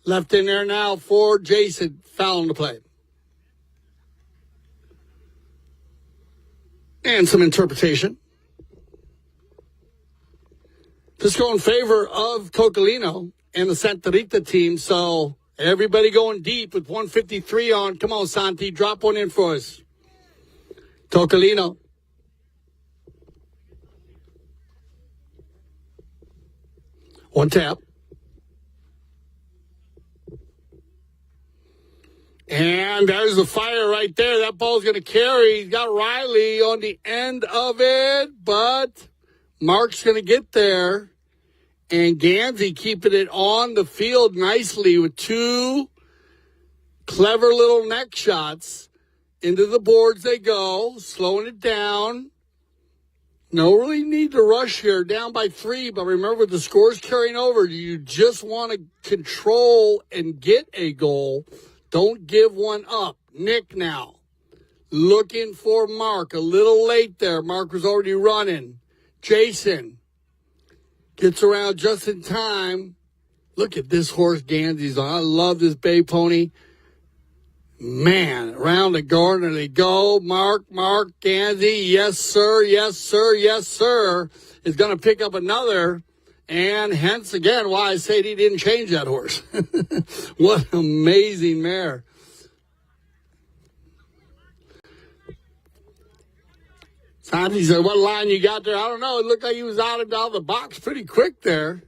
Left in there now for Jason. Foul on the play. And some interpretation. Just go in favor of Tocolino and the Santa Rita team. So everybody going deep with 153 on. Come on, Santi. Drop one in for us. Tocolino. One tap. And there's the fire right there. That ball's going to carry. He's got Riley on the end of it, but Mark's going to get there. And Gansey keeping it on the field nicely with two clever little neck shots. Into the boards they go, slowing it down. No really need to rush here, down by 3, but remember the score's carrying over. You just want to control and get a goal. Don't give one up. Nick now looking for Mark. A little late there. Mark was already running. Jason gets around just in time. Look at this horse Gansey's on. I love this bay pony. Man, around the corner they go. Mark Gansey. Yes, sir. Yes, sir. Yes, sir. Is going to pick up another. And hence, again, why I say he didn't change that horse. What an amazing mare. Santi said, what line you got there? I don't know. It looked like he was out and down the box pretty quick there.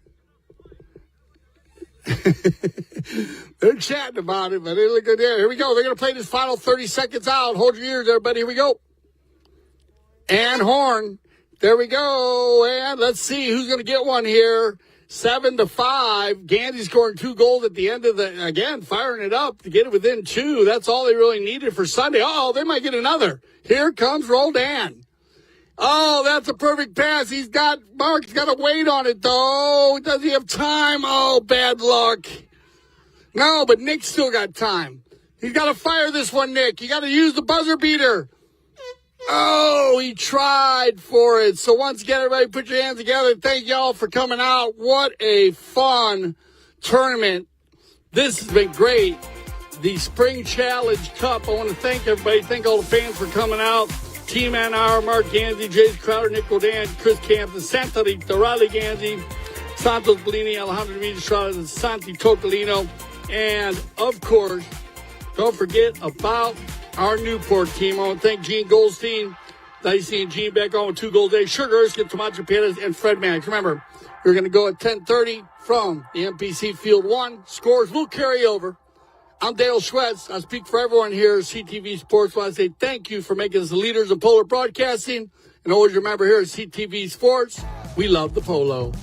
They're chatting about it, but they look good there. Here we go. They're going to play this final 30 seconds out. Hold your ears, everybody. Here we go. And horn. There we go. And let's see who's going to get one here. 7-5. Gansey scoring 2 goals at the end of the, again, firing it up to get it within 2. That's all they really needed for Sunday. Oh, they might get another. Here comes Roldan. Oh, that's a perfect pass. Mark's got to wait on it, though. Does he have time? Oh, bad luck. No, but Nick's still got time. He's got to fire this one, Nick. You got to use the buzzer beater. Oh, he tried for it. So once again, everybody put your hands together. Thank y'all for coming out. What a fun tournament. This has been great. The Spring Challenge Cup. I want to thank everybody. Thank all the fans for coming out. Team NR, Mark Gansey, Jason Crowder, Nick Rodan, Chris Campson, Santa Rita, Riley Gansey, Santos Bellini, Alejandro Villastrada, Santi Tocolino. And, of course, don't forget about our Newport team. I want to thank Gene Goldstein. Nice seeing Gene back on with 2 goals a day. Sugar Erskine, Tomato Perez, and Fred Mannix. Remember, we're going to go at 10:30 from the MPC Field 1. Scores will carry over. I'm Dale Schwetz. I speak for everyone here at CTV Sports. I want to say thank you for making us the leaders of polar broadcasting. And always remember here at CTV Sports, we love the polo.